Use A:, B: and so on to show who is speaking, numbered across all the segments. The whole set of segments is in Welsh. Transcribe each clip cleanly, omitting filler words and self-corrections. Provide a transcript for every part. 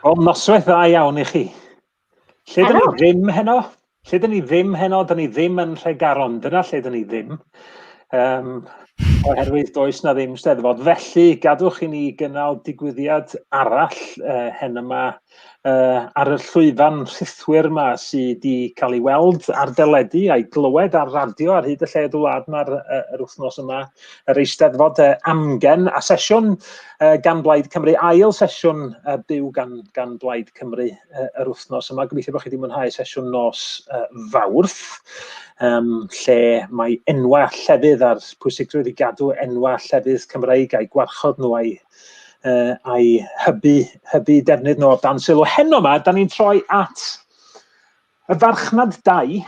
A: Wel, noswaith dda iawn i chi. Lle dyn ni ddim heno? Lle dyn ni ddim heno? Dyn ni ddim yn Rhegaron. Dyna lle dyn ni ddim. Oherwydd does na ddim Steddfod. Felly, gadwch i ni gynnal digwyddiad arall hen yma ar y llwyfan rhithwyr yma sydd wedi cael ei weld ar deledu a'i glywed ar radio ar hyd y lled wlad yma'r wythnos yma, yr Eisteddfod AmGen, a sesiwn gan Blaid Cymru, ail sesiwn byw gan Blaid Cymru yr wythnos yma. Gobeithio bod chi wedi mwynhau sesiwn nos Fawrth, lle mae enwa llefydd a'r pwysigrwydd i gadw enwa llefydd Cymreig a'i gwarchod nhw a'i hybu defnydd nhw o dan sylw. Heno yma, da ni'n troi at y farchnad 2,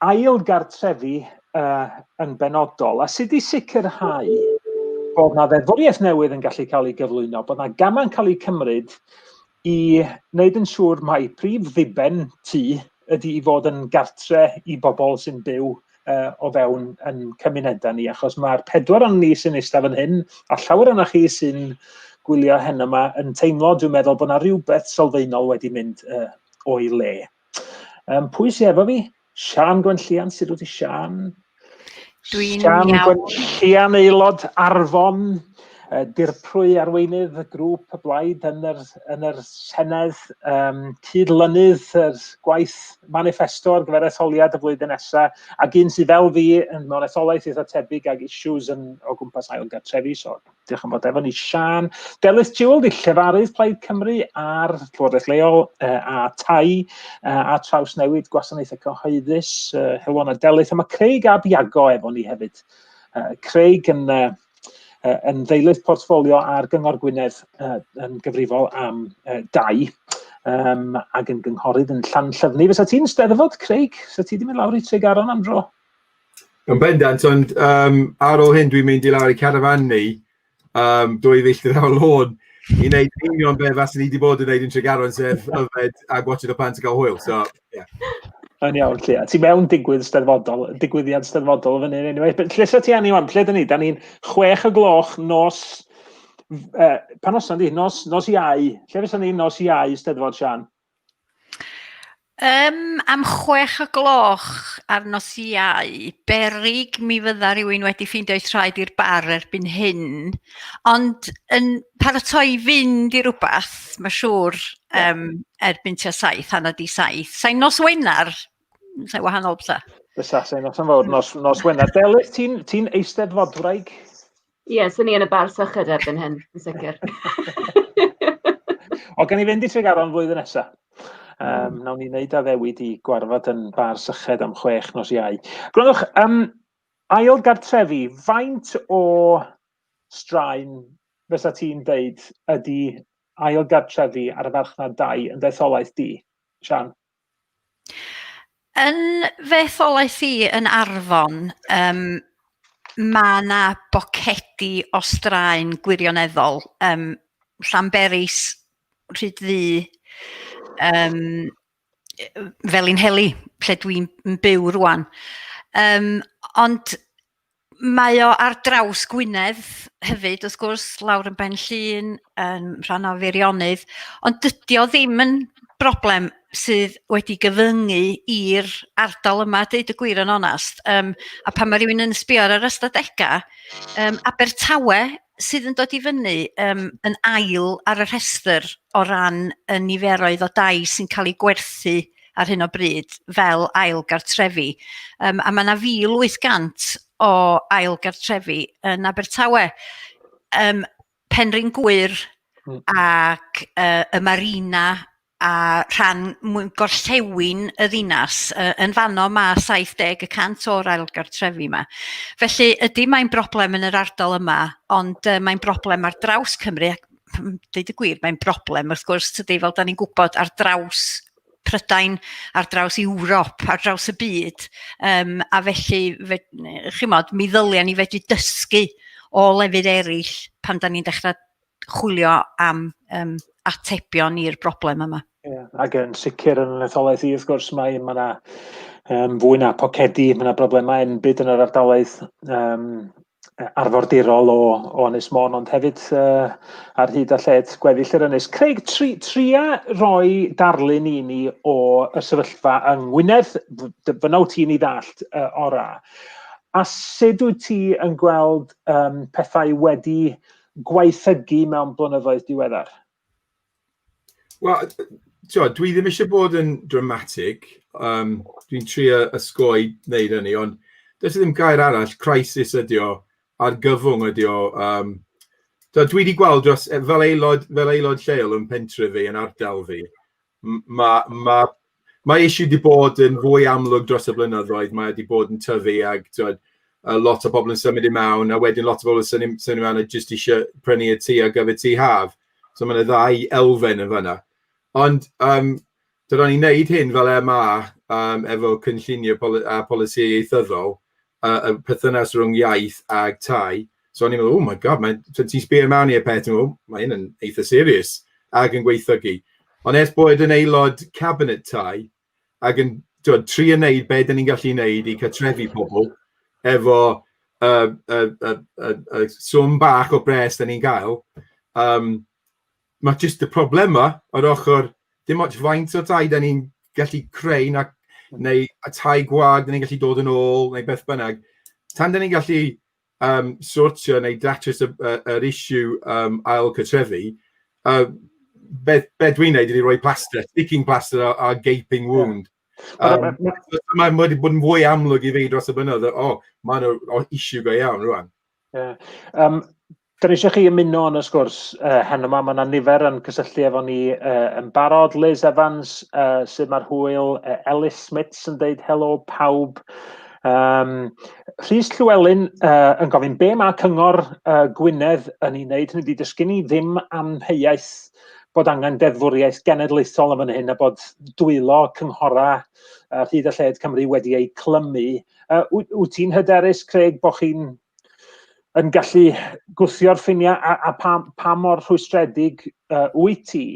A: Ail Gartrefi yn benodol, a sydd wedi sicrhau bod na ddeddfwriaeth newydd yn gallu cael ei gyflwyno, bod na gama'n cael ei cymryd i wneud yn siŵr mae prif ddiben tŷ ydy i fod yn gartre i bobl sy'n byw o fewn yn cymunedau ni, achos mae'r 4 o'n ni sy'n eistedd fan hyn, a llawer yna chi sy'n gwylio hen yma yn teimlo, dwi'n meddwl bod yna rhywbeth sylfaenol wedi mynd o'i le. Pwy sydd efo fi? Sian Gwenllian, sydd wedi Sian? Sian Gwenllian, aelod arfon, dirprwy arweinydd y grŵp y blaid yn yr Senedd, cydlynydd yr gwaith manifesto ar gyfer etholiad y flwyddyn nesaf, ac un sydd fel fi yn mewn etholaeth eitha tebyg ag issues o gwmpas Ail Gartrefi, so diolch yn fawr efo ni Sian. Delyth Jewell, llefarydd Plaid Cymru a'r Llywodraeth Leol a Tai a Trawsnewid Gwasanaethau Cyhoeddus, Helwana Delyth, a mae Craig ab Iago efo ni hefyd. Craig yn ddeilydd portffolio ar Gyngor Gwynedd yn gyfrifol am dai ac yn gynghorydd yn Llanllyfni. Fysa ti'n Steddfod, Craig? Fysa ti wedi mynd lawr i Tregaron am dro?
B: Yn bendant, ond ar ôl hyn dwi'n mynd i lawr i carafan ni 2 filltir ar lôn i wneud union be fas ni wedi bod yn wneud yn Tregaron, sef yfed a gwachod o plant i gael hwyl. So, yeah.
A: Yn iawn, lle. Ti mewn digwyddiad steddfodol fan hyn, anyway. Lle sa ti aniwan? Ple dyn ni? Da ni'n 6:00 nos... pan os di? Nos Iau. Lle fysa ni nos Iau Steddfod, Sian?
C: Am 6:00 ar nos Iau, berig mi fydda rhywun wedi ffeindio traed i'r bar erbyn hyn, ond yn paratoi fynd i rhywbeth, mae siŵr, erbyn tua 7, hanner 7. Sa'n nos Wener, sa'n wahanol bsa?
A: Bysa, sa'n nos yn fawr, nos Wener. Delyth, ti'n eisteddfodwraig?
D: Ie, sy'n ni yn y bar sychyd erbyn hyn, yn sicr.
A: O, gan i fynd i Tregaron flwyddyn nesaf. Nawn ni wneud a ddewid i gwarfod yn bar syched am 6 nos Iau. Gwrandwch, Ail Gartrefi, faint o straen fysa ti'n deud ydy Ail Gartrefi ar y farchnad 2 yn detholaeth di, Sian?
C: Yn fetholaeth i yn Arfon, mae yna bocedi o straen gwirioneddol, Llanberis, Rhyd, Felinheli, lle dwi'n byw rwan. Ond mae o ar draws Gwynedd hefyd, wrth gwrs, lawr yn Benllyn, rhan o Feirionnydd, ond dydi o ddim yn broblem sydd wedi gyfyngu i'r ardal yma, deud y gwir yn onast. A pan mae rhywun yn sbio ar yr ystadegau, Abertawe sydd yn dod i fyny yn ail ar y rhestr o ran y niferoedd o dai sy'n cael ei gwerthu ar hyn o bryd fel Ail Gartrefi. A mae yna 1,800 o Ail Gartrefi yn Abertawe. Penrhyn Gwyr ac y Marina a rhan gorllewin y ddinas, yn fanno mae 70% o'r Ail Gartrefi yma. Felly ydy mae'n broblem yn yr ardal yma, ond mae'n broblem ar draws Cymru, deud y gwir, mae'n broblem, wrth gwrs, tydi, fel da ni'n gwybod, ar draws Prydain, ar draws Ewrop, ar draws y byd, a felly, chymod, mi ddyliau ni fedru dysgu o lefydd eraill pan da ni'n dechrau chwilio am atebion i'r broblem yma.
A: Ac yn sicr yn etholaeth i, wrth gwrs, mae yna fwy na pocedi, mae yna broblemau yn byd yn yr ardaloedd arfordirol o Ynys Môn, ond hefyd ar hyd a lled gweddill yr Ynys. Craig, tria roi darlun i ni o y sefyllfa yng Ngwynedd, fy naw ti'n ei ddallt ora. A sut wyt ti yn gweld pethau wedi gwaethygu mewn blynyddoedd diweddar?
B: Wel, dwi ddim eisiau bod yn dramatig. Dwi'n trio ysgoi wneud hynny, ond does ddim gair arall, crisis ydi o, argyfwng ydi o. Dwi wedi gweld dros, fel aelod lleol yn pentre fi, yn ardal fi, mae issue wedi bod yn fwy amlwg dros y blynyddoedd, mae wedi bod yn tyfu ag lot o bobl yn symud i mewn, a wedyn lot o bobl yn symud i mewn a jyst eisiau prynu y tŷ ar gyfer tŷ haf. So mae yna ddau elfen yn fyna. Ond dydyn ni'n neud hyn fel MA efo cynllunio a polisi ieithyddol, y perthynas rhwng iaith ag tai. So ni'n meddwl, oh my god, ti'n sbio mewn i'r peth, mae hyn yn eitha serious ag yn gweithygu. Ond es bod yn aelod cabinet tai ag yn trio wneud be dyn ni'n gallu wneud i cartrefi pobl efo swm bach o bres dyn ni'n gael. Mae jyst y problema o'r ochr, dim ots faint o tai dyn ni'n gallu creu neu a tai gwag dyn ni'n gallu dod yn ôl neu beth bynnag. Tan dyn ni'n gallu sortio neu datrys yr issue Ail Gartrefi, be dwi'n neud ydy rhoi plaster, sticking plaster a gaping wound. Mae wedi bod yn fwy amlwg i fi dros y blynyddoedd, mae'n issue go iawn rwan.
A: Dyna eisiau chi ymuno yn y sgwrs hen yma, mae yna nifer yn cysylltu efo ni yn barod. Liz Evans, sydd mae'r hwyl, Ellis Smiths yn deud helo pawb. Rhys Llywelyn yn gofyn, be mae cyngor Gwynedd yn ei wneud? Hynny wedi dysgu ni ddim amheuaeth bod angen deddfwriaeth genedlaethol yn fan hyn a bod dwylo cynghora hyd a lled Cymru wedi ei clymu. Wyt ti'n hyderus, Craig, bod chi'n yn gallu gwthio'r ffiniau a pa mor rhwystredig wyt ti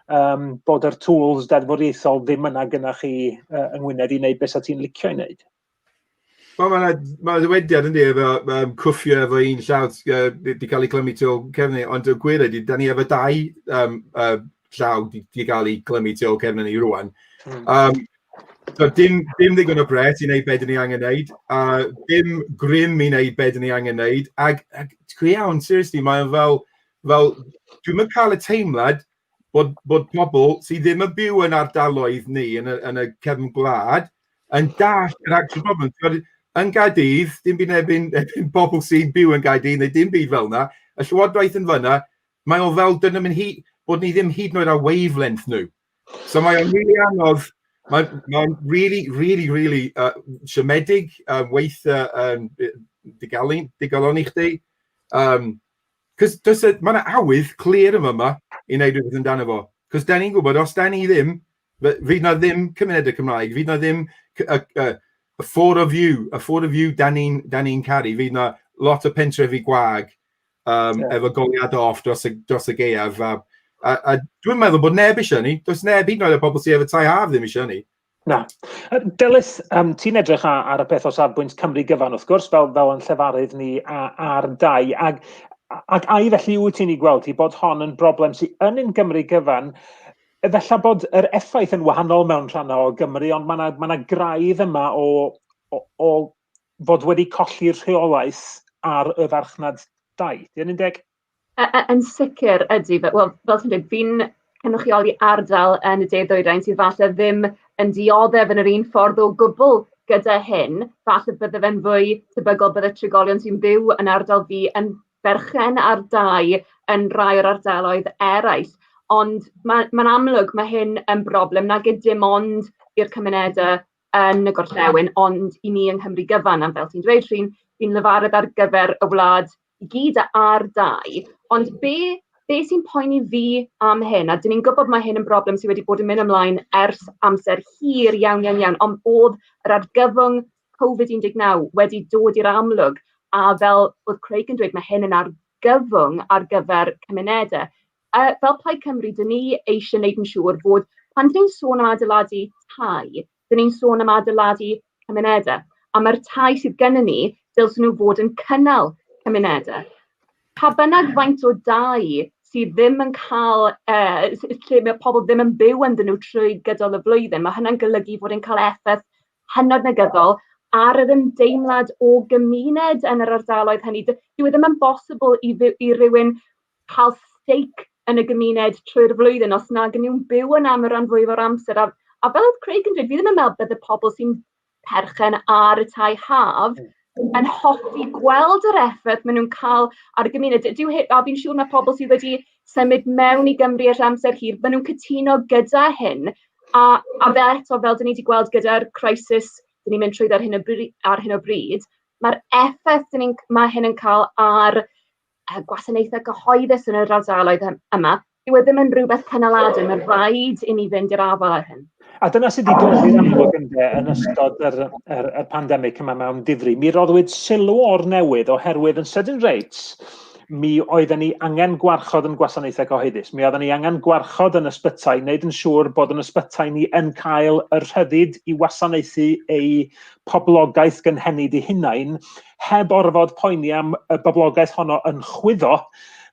A: bod yr tools deddfwriaethol ddim yna gyda chi yng Ngwynedd i wneud beth sa ti'n licio i wneud?
B: Mae ddywediad yn di efo cwffio efo un llaw wedi cael ei clymu tu ôl cefn ni, ond y gwir ydy, da ni efo dau llaw wedi cael ei clymu tu ôl cefn ni rwan. Dim ddigon o bret i wneud beth ni angen wneud, dim grym i wneud beth ni angen wneud, ag iawn, seriously, mae'n fel, dwi'n mynd cael y teimlad bod pobl sydd ddim yn byw yn ardaloedd ni yn y cefn gwlad yn dall yr actual problem. Yn Gaerdydd, dim byd ebyn pobl sy'n byw yn Gaerdydd neu dim byd fel yna, y llywodraeth yn fyna, mae o fel bod ni ddim hyd yn oed ar wavelength nhw. So mae'n really anodd. Mae'n really siomedig, weithiau digalon i chdi. Cos mae yna awydd clir yma i wneud rhywbeth amdano fo. Cos da ni'n gwybod, os da ni ddim, fydd na ddim cymunedau Cymraeg, fydd na ddim a ffordd o view da ni'n caru, fydd na lot o pentrefi gwag efo goliad off dros y gaeaf. A dwi'n meddwl bod neb eisiau ni. Does neb hyd yn oed o pobl sydd efo tai haf ddim eisiau ni.
A: Na. Delyth, ti'n edrych ar y peth o safbwynt Cymru gyfan, wrth gwrs, fel yn llefarydd ni ar dau. Ac ai felly wyt ti'n ei gweld hi bod hon yn broblem sydd yn un Gymru gyfan, efallai bod yr effaith yn wahanol mewn rhannau o Gymru, ond mae yna graidd yma o fod wedi colli'r rheolaeth ar y farchnad dau. Di'n un deg?
D: Yn sicr ydy, fel ti'n dweud, fi'n cynrychioli ardal yn y de-ddwyrain sydd falle ddim yn dioddef yn yr un ffordd o gwbl gyda hyn. Falle bydde fe'n fwy tebygol bydde trigolion sy'n byw yn ardal fi yn berchen ar dau yn rai o'r ardaloedd eraill. Ond mae'n amlwg mae hyn yn broblem nag dim ond i'r cymunedau yn y gorllewin, ond i ni yng Nghymru gyfan, am fel ti'n dweud, Rhun, fi'n lefarydd ar gyfer y wlad i gyd ar dau. Ond be sy'n poeni fi am hyn, a dyn ni'n gwybod mae hyn yn broblem sydd wedi bod yn mynd ymlaen ers amser hir iawn, ond oedd yr argyfwng Covid-19 wedi dod i'r amlwg, a fel oedd Craig yn dweud, mae hyn yn argyfwng ar gyfer cymunedau. Fel Plaid Cymru, dyn ni eisiau gwneud yn siŵr fod pan dyn ni'n sôn am adeiladu tai, dyn ni'n sôn am adeiladu cymunedau, a mae'r tai sydd gennym ni, dylsyn nhw fod yn cynnal cymunedau. Pa bynnag faint o dau sydd ddim yn cael, lle mae pobl ddim yn byw ynddyn nhw trwy gydol y flwyddyn, mae hynny'n golygu fod e'n cael effaith hynod negyddol ar yr ymdeimlad o gymuned yn yr ardaloedd hynny. Dyw e ddim yn bosibl i rywun cael steic yn y gymuned trwy'r flwyddyn os nag nhw'n byw yna am y rhan fwyaf o'r amser. A fel oedd Craig yn dweud, fi ddim yn meddwl bydd y pobl sy'n perchen ar y tai haf yn hoffi gweld yr effaith maen nhw'n cael ar y gymuned. A fi'n siŵr mae pobl sydd wedi symud mewn i Gymru ar amser hir, maen nhw'n cytuno gyda hyn. A fel eto, fel dyn ni wedi gweld gyda'r crisis dyn ni'n mynd trwy ar hyn o bryd, mae'r effaith mae hyn yn cael ar gwasanaethau cyhoeddus yn yr ardaloedd yma, dyw e ddim yn rhywbeth cynaladwy, mae'n rhaid i ni fynd i'r afel â hyn.
A: A dyna sydd wedi dod i'r amlwg yn ystod y pandemig yma mewn difri. Mi roddwyd sylw o'r newydd oherwydd yn sydyn reit, mi oedden ni angen gwarchod yn gwasanaethau cyhoeddus. Mi oedden ni angen gwarchod yn ysbytai, wneud yn siŵr bod yn ysbytai ni yn cael y rhyddid i wasanaethu eu poblogaeth gynhenid eu hunain, heb orfod poeni am y boblogaeth honno yn chwyddo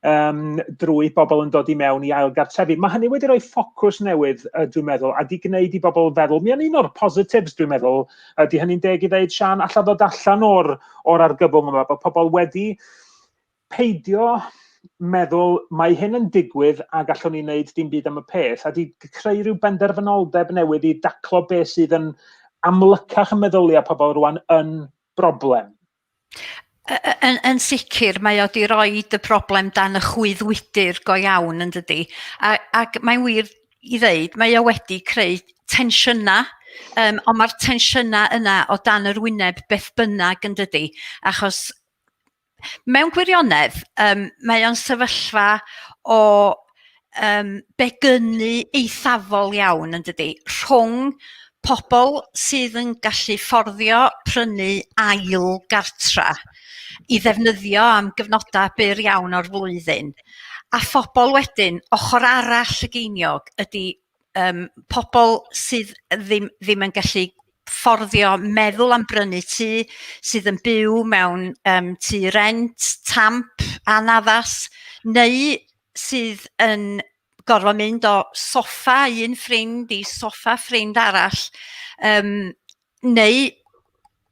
A: drwy bobl yn dod i mewn i Ail Gartrefi. Mae hynny wedi rhoi ffocws newydd, dwi'n meddwl, a di gwneud i bobl feddwl. Mi yn un o'r positives, dwi'n meddwl, di hynny'n deg i ddeud, Sian, allan ddod allan o'r argyfwng yma, bod pobl wedi peidio meddwl mae hyn yn digwydd a gallwn ni wneud dim byd am y peth, a di creu rhyw benderfynoldeb newydd i daclo beth sydd yn amlycach yn meddyliau pobl rwan yn broblem.
C: Yn sicr, mae o di roi y broblem dan y chwyddwydyr go iawn yn dydi. Ac mae'n wir i ddeud, mae o wedi creu tensiynau, ond mae'r tensiynau yna o dan yr wyneb beth bynnag yn dydi. Achos mewn gwirionedd, mae o'n sefyllfa o begynnu eithafol iawn yn dydi. Rhwng pobl sydd yn gallu fforddio prynu ail gartra i ddefnyddio am gyfnodau byr iawn o'r flwyddyn. A phobl wedyn, ochr arall y geiniog, ydy pobl sydd ddim yn gallu fforddio meddwl am brynu tŷ, sydd yn byw mewn tŷ rent, tamp, anaddas, neu sydd yn gorfod mynd o soffa un ffrind i soffa ffrind arall, neu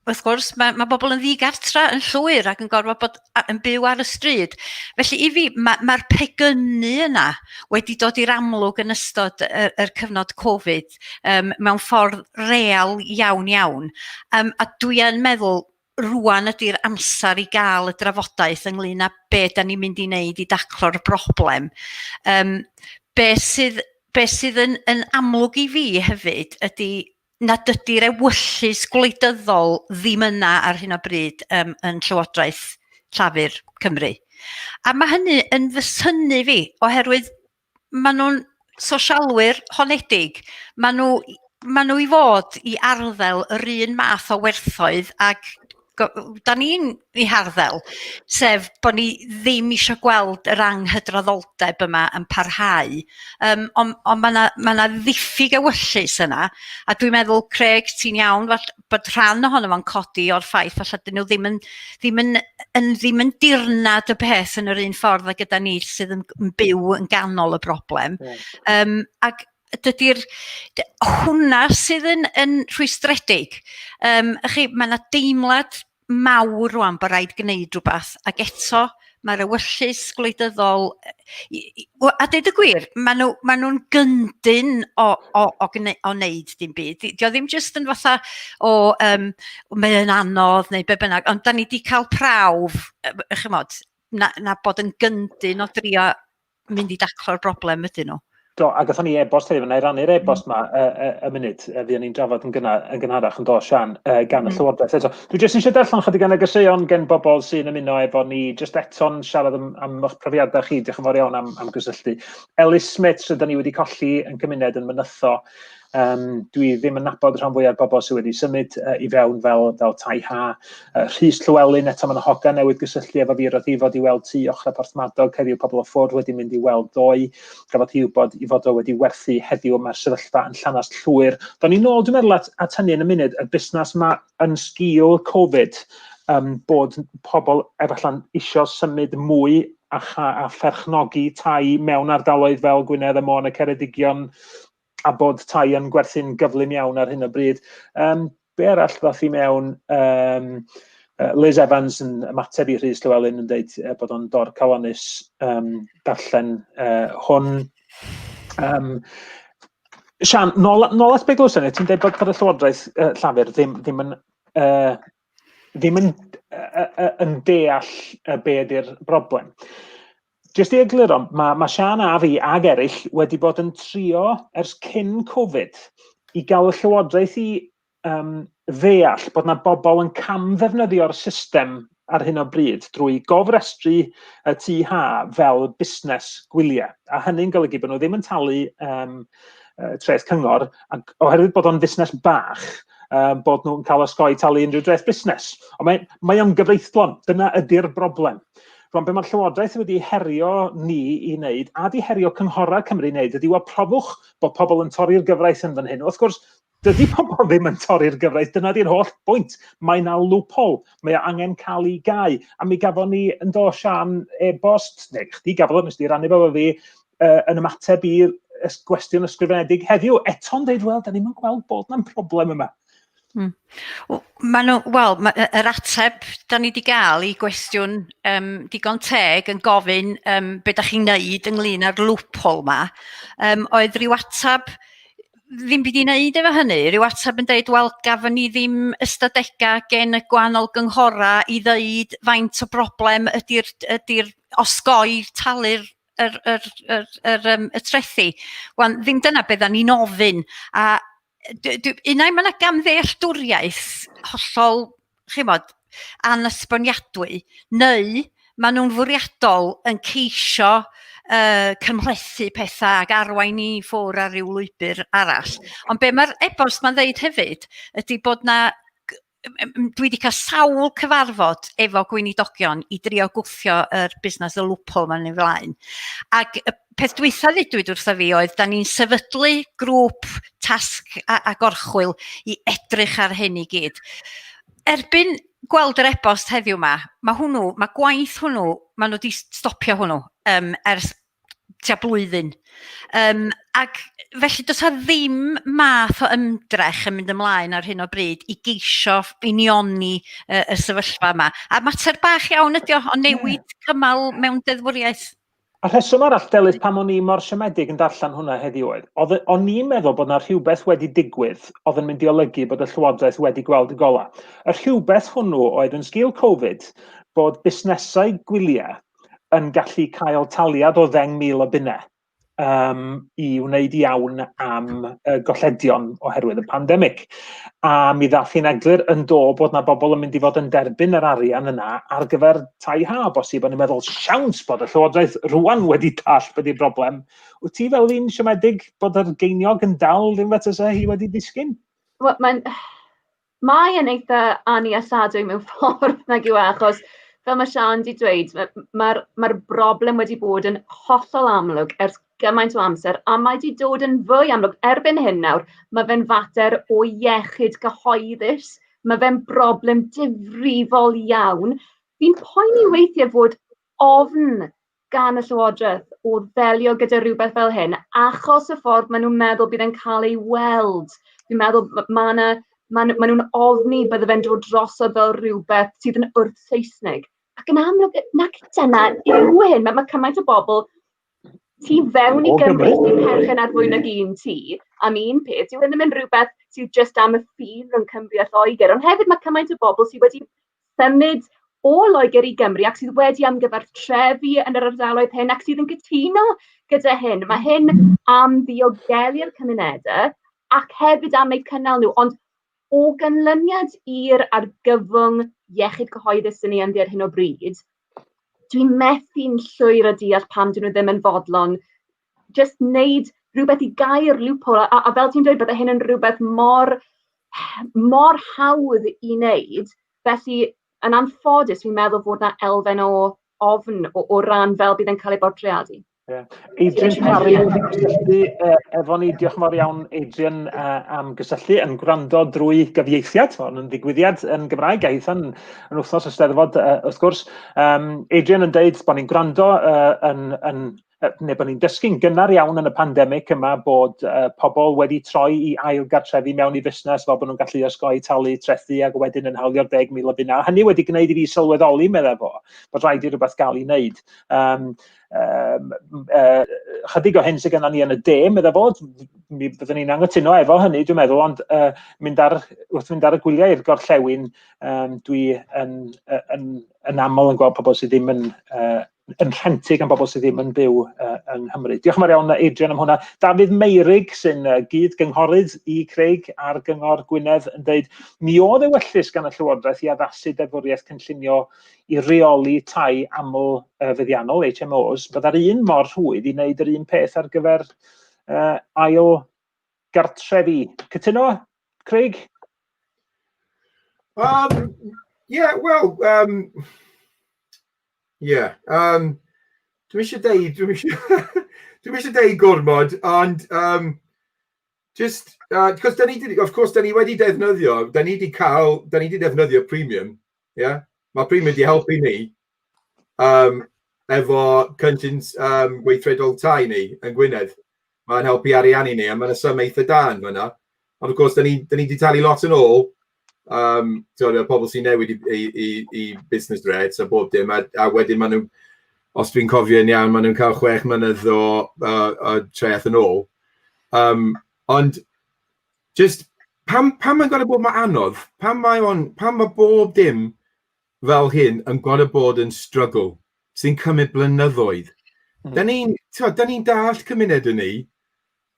C: wrth gwrs, mae bobl yn ddigartra yn llwyr ac yn gorfod bod yn byw ar y stryd. Felly i fi, mae'r pegynnu yna wedi dod i'r amlwg yn ystod yr cyfnod Covid mewn ffordd real iawn. A dwi yn meddwl rwan ydy'r amser i gael y drafodaeth ynglyn â be da ni'n mynd i wneud i daclo'r broblem. Be sydd yn amlwg i fi hefyd ydy nad ydy'r ewyllus gwleidyddol ddim yna ar hyn o bryd yn Llywodraeth Llafur Cymru. A mae hynny yn fysynu fi, oherwydd maen nhw'n sosialwyr honedig. Maen nhw i fod i arddel yr un math o werthoedd ac da ni'n ei harddel, sef bod ni ddim eisiau gweld yr anghydraddoldeb yma yn parhau. Ond mae yna ddiffyg ewyllus yna, a dwi'n meddwl, Craig, ti'n iawn, bod rhan ohono fo'n codi o'r ffaith, falle dyn nhw ddim yn dirnad y peth yn yr un ffordd a gyda ni sydd yn byw yn ganol y broblem. Ac hwnna sydd yn rhwystredig. Mae yna deimlad mawr rwan bod rhaid gwneud rhywbeth, ac eto mae'r ewyllus gwleidyddol, a deud y gwir, maen nhw'n gyndyn o wneud dim byd. Dio ddim jyst yn fatha mae'n anodd neu be bynnag, ond da ni wedi cael prawf, na bod yn gyndyn o drio mynd i daclo'r broblem ydyn nhw.
A: Do, a gathon ni e-bost hefyd, na i rannu'r e-bost yma y munud, fuon ni'n drafod yn gynharach yn dos, Sian, gan y Llywodraeth. Eto, dwi jyst eisiau darllen chydig gan y gyseon gen bobl sy'n ymuno efo ni, jyst eto'n siarad am eich profiadau chi, diolch yn fawr iawn am gysylltu. Elis Smith, sydd ni wedi colli yn cymuned yn Mynytho. Dwi ddim yn nabod rhan fwyaf bobl sydd wedi symud i fewn fel tai ha. Rhys Llywelyn, eto mae'n hogan newydd gysylltu efo fi roedd hi fod i weld tŷ ochr Porthmadog, heddiw pobl o ffwrdd wedi mynd i weld doi, gafodd hi wybod i fod o wedi werthu heddiw mae'r sefyllfa yn Llanast Llwyr. Do'n ni nôl, dwi'n meddwl, at hynny yn y munud, y busnes yma yn sgil Covid. bod pobl efallai isio symud mwy a pherchnogi tai mewn ardaloedd fel Gwynedd y Môn y Ceredigion, a bod tai yn gwerthu'n gyflym iawn ar hyn o bryd. Be arall ddoth i mewn? Liz Evans yn ymateb i Rhys Llewellyn yn dweud bod o'n dor calonus darllen hwn. Sian, nôl at be glwysyn, ti'n dweud bod y Llywodraeth Llafur ddim yn deall be ydy'r broblem. Jyst i egluro, mae Sian a fi ag eraill wedi bod yn trio ers cyn Covid i gael y Llywodraeth i ddeall bod yna bobl yn camddefnyddio'r system ar hyn o bryd drwy gofrestru y TH fel busnes gwyliau. A hynny'n golygu bod nhw ddim yn talu treth cyngor, oherwydd bod o'n busnes bach, bod nhw'n cael osgoi talu unrhyw dreth busnes. Ond mae o'n gyfreithlon, dyna ydy'r broblem. Rwan, be mae'r Llywodraeth wedi herio ni i wneud, a di herio cynghorau Cymru i wneud, ydy profwch bod pobl yn torri'r gyfraith yn fan hyn. Wrth gwrs, dydy pobl ddim yn torri'r gyfraith, dyna di'r holl bwynt. Mae yna loophole, mae angen cael ei gau. A mi gafon ni yn do Sian e-bost, neu chdi gafodd, nes di rannu fo fi, yn ymateb i gwestiwn ysgrifenedig heddiw. Eto'n dweud, wel, da ni'n gweld bod yna'n problem yma.
C: Yr ateb da ni wedi gael i gwestiwn digon teg yn gofyn be da chi'n neud ynglyn â'r loophole yma, oedd ryw ateb ddim byd i wneud efo hynny. Ryw ateb yn dweud, wel, gafon ni ddim ystadegau gen y gwahanol gynghora i ddeud faint o broblem ydy'r osgoi talu'r trethi. Wan, ddim dyna beth da ni'n ofyn. A unai mae yna gamddealltwriaeth hollol, chymod, anesboniadwy, neu maen nhw'n fwriadol yn ceisio cymhlethu pethau ac arwain i ffwr ar ryw lwybr arall. Ond be mae'r e-bost ma'n ddeud hefyd ydy bod na, dwi wedi cael sawl cyfarfod efo gweinidogion i drio gwthio yr busnes y lwpol ma'n ei flaen. Ac y peth dwytha ddudwyd wrtho fi oedd, da ni'n sefydlu grŵp tasg a gorchwyl i edrych ar hyn i gyd. Erbyn gweld yr e-bost heddiw yma, mae gwaith hwnnw, mae nhw wedi stopio hwnnw ers tua blwyddyn. Ac felly does ddim math o ymdrech yn mynd ymlaen ar hyn o bryd i geisio unioni y sefyllfa yma. A mater bach iawn ydi o newid cymal mewn deddfwriaeth.
A: A rheswm arall, Delyth, pam o'n i mor siomedig yn darllen hwnna heddiw oedd, o'n i'n meddwl bod yna rhywbeth wedi digwydd oedd yn mynd i olygu bod y Llywodraeth wedi gweld y gola. Y rhywbeth hwnnw oedd yn sgil Covid bod busnesau gwyliau yn gallu cael taliad o 10,000 o bunnau i wneud iawn am golledion oherwydd y pandemig. A mi ddath hi'n eglur yn bod na bobl yn mynd i fod yn derbyn yr arian yna ar gyfer tai ha bosib. O'n i'n meddwl siawns bod y Llywodraeth rwan wedi dall beth yw'r broblem. Wyt ti fel un siomedig bod yr geiniog yn dal ddim fysa hi wedi disgyn?
D: Mae yn eitha aniasadwy mewn ffordd nag yw achos fel mae Sian wedi dweud, mae'r broblem wedi bod yn hollol amlwg ers gymaint o amser, a mae wedi dod yn fwy amlwg. Erbyn hyn nawr, mae fe'n fater o iechyd cyhoeddus, mae fe'n broblem difrifol iawn. Fi'n poeni weithiau fod ofn gan y Llywodraeth o ddelio gyda rhywbeth fel hyn, achos y ffordd maen nhw'n meddwl bydd e'n cael ei weld. Fi'n meddwl maen nhw'n ofni bydde fe'n dod drosodd fel rhywbeth sydd yn wrth Saesneg. Ac yn amlwg, nac dyna yw hyn. Mae cymaint o bobl tu fewn i Gymru sy'n perchen ar fwy nag un tŷ, am un peth, yw ddim yn rhywbeth sydd just am y ffin rhwng Cymru a Lloegr, ond hefyd mae cymaint o bobl sydd wedi symud o Loegr i Gymru ac sydd wedi amgyfartrefu yn yr ardaloedd hyn ac sydd yn cytuno gyda hyn. Mae hyn am ddiogelu'r cymunedau ac hefyd am eu cynnal nhw, ond o ganlyniad i'r argyfwng iechyd cyhoeddus sy'n ei yndi ar hyn o bryd, dwi'n methu'n llwyr o deall pam dyn nhw ddim yn fodlon just wneud rhywbeth i gau'r loophole, a fel ti'n dweud bydde hyn yn rhywbeth mor hawdd i wneud, felly yn anffodus fi'n meddwl fod yna elfen o ofn o ran fel bydd yn cael ei bortreadu.
A: Adrian Parry wedi gysylltu efo ni. Diolch yn fawr iawn, Adrian, am gysylltu yn gwrando drwy gyfieithiad. Hwn yn ddigwyddiad yn Gymraeg, a eithon yn wythnos Eisteddfod, wrth gwrs. Adrian yn dweud bod ni'n gwrando neu bod ni'n dysgu'n gynnar iawn yn y pandemig yma bod pobl wedi troi i ail gartrefi mewn i fusnes fel bod nhw'n gallu osgoi talu trethu ac wedyn yn hawlio'r 10,000 o bunna. Hynny wedi gwneud i fi sylweddoli, meddwl bod rhaid i rhywbeth gael i wneud. Chydig o hyn sydd gennym ni yn y de, meddwl bod, mi byddwn ni'n anghytuno efo hynny, dwi'n meddwl, ond wrth fynd ar y gwyliau i'r gorllewin, dwi yn aml yn gweld pobl sydd ddim yn rhentig am bobl sydd ddim yn byw yng Nghymru. Diolch yn fawr iawn, Adrian, am hwnna. Dafydd Meirig, sy'n gyd gynghorydd i Craig ar Gyngor Gwynedd, yn dweud, mi oedd ewyllus gan y Llywodraeth i addasu deddfwriaeth cynllunio i reoli tai aml fyddiannol, HMOs, byddai'r un mor rhwydd i wneud yr un peth ar gyfer ail gartrefi. Cytuno, Craig?
B: Dwi'n eisiau deud gormod, ond just, because of course, da ni wedi defnyddio, da ni wedi defnyddio premium, Mae premium wedi helpu ni efo cynllun gweithredol tai ni yn Gwynedd. Mae'n helpu ariannu ni, a mae'n ysym eitha da yn fyna. Ond of course, da ni wedi talu lot yn ôl, pobl sy'n newid i business rates a bob dim, a wedyn maen nhw, os dwi'n cofio'n iawn, maen nhw'n cael 6 mlynedd o treth yn ôl. Ond, just, pam mae'n gorau bod mae anodd, pam mae bob dim fel hyn yn gorau bod yn struggle, sy'n cymryd blynyddoedd. Da ni'n dall cymuned yn ni,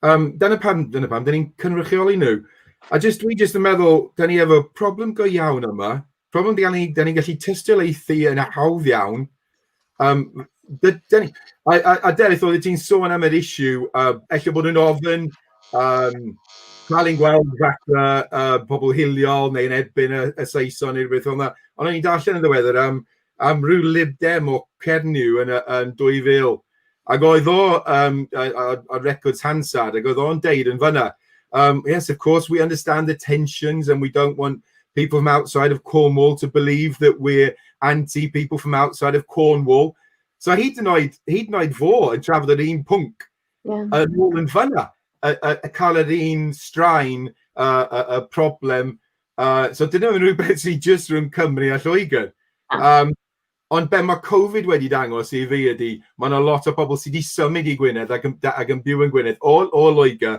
B: dyna pam, da ni'n cynrychioli nhw. A dwi yn meddwl, da ni efo problem go iawn yma, problem da ni'n gallu tystiolaethu yn hawdd iawn. A Delyth, oedd ti'n sôn am yr issue, eich bod yn ofyn, cael ein gweld fatha pobl hiliol neu'n erbyn y Saeson neu rhywbeth fel yna. Ond o'n i'n darllen yn ddiweddar am ryw libdem o Cernyw yn 2000. Ac oedd o, a records Hansard, ac oedd o'n deud yn fyna, yes, of course, we understand the tensions and we don't want people from outside of Cornwall to believe that we're anti-people from outside of Cornwall. So hyd yn oed fo yn trafod yr un pwnc yn ôl yn fyna. Cael yr un straen, y problem. So dyna yn rhywbeth sy'n just rhwng Cymru a Lloegr. Ond be mae Covid wedi dangos i fi ydy, mae yna lot o bobl sydd wedi symud i Gwynedd ac yn byw yn Gwynedd o Lloegr.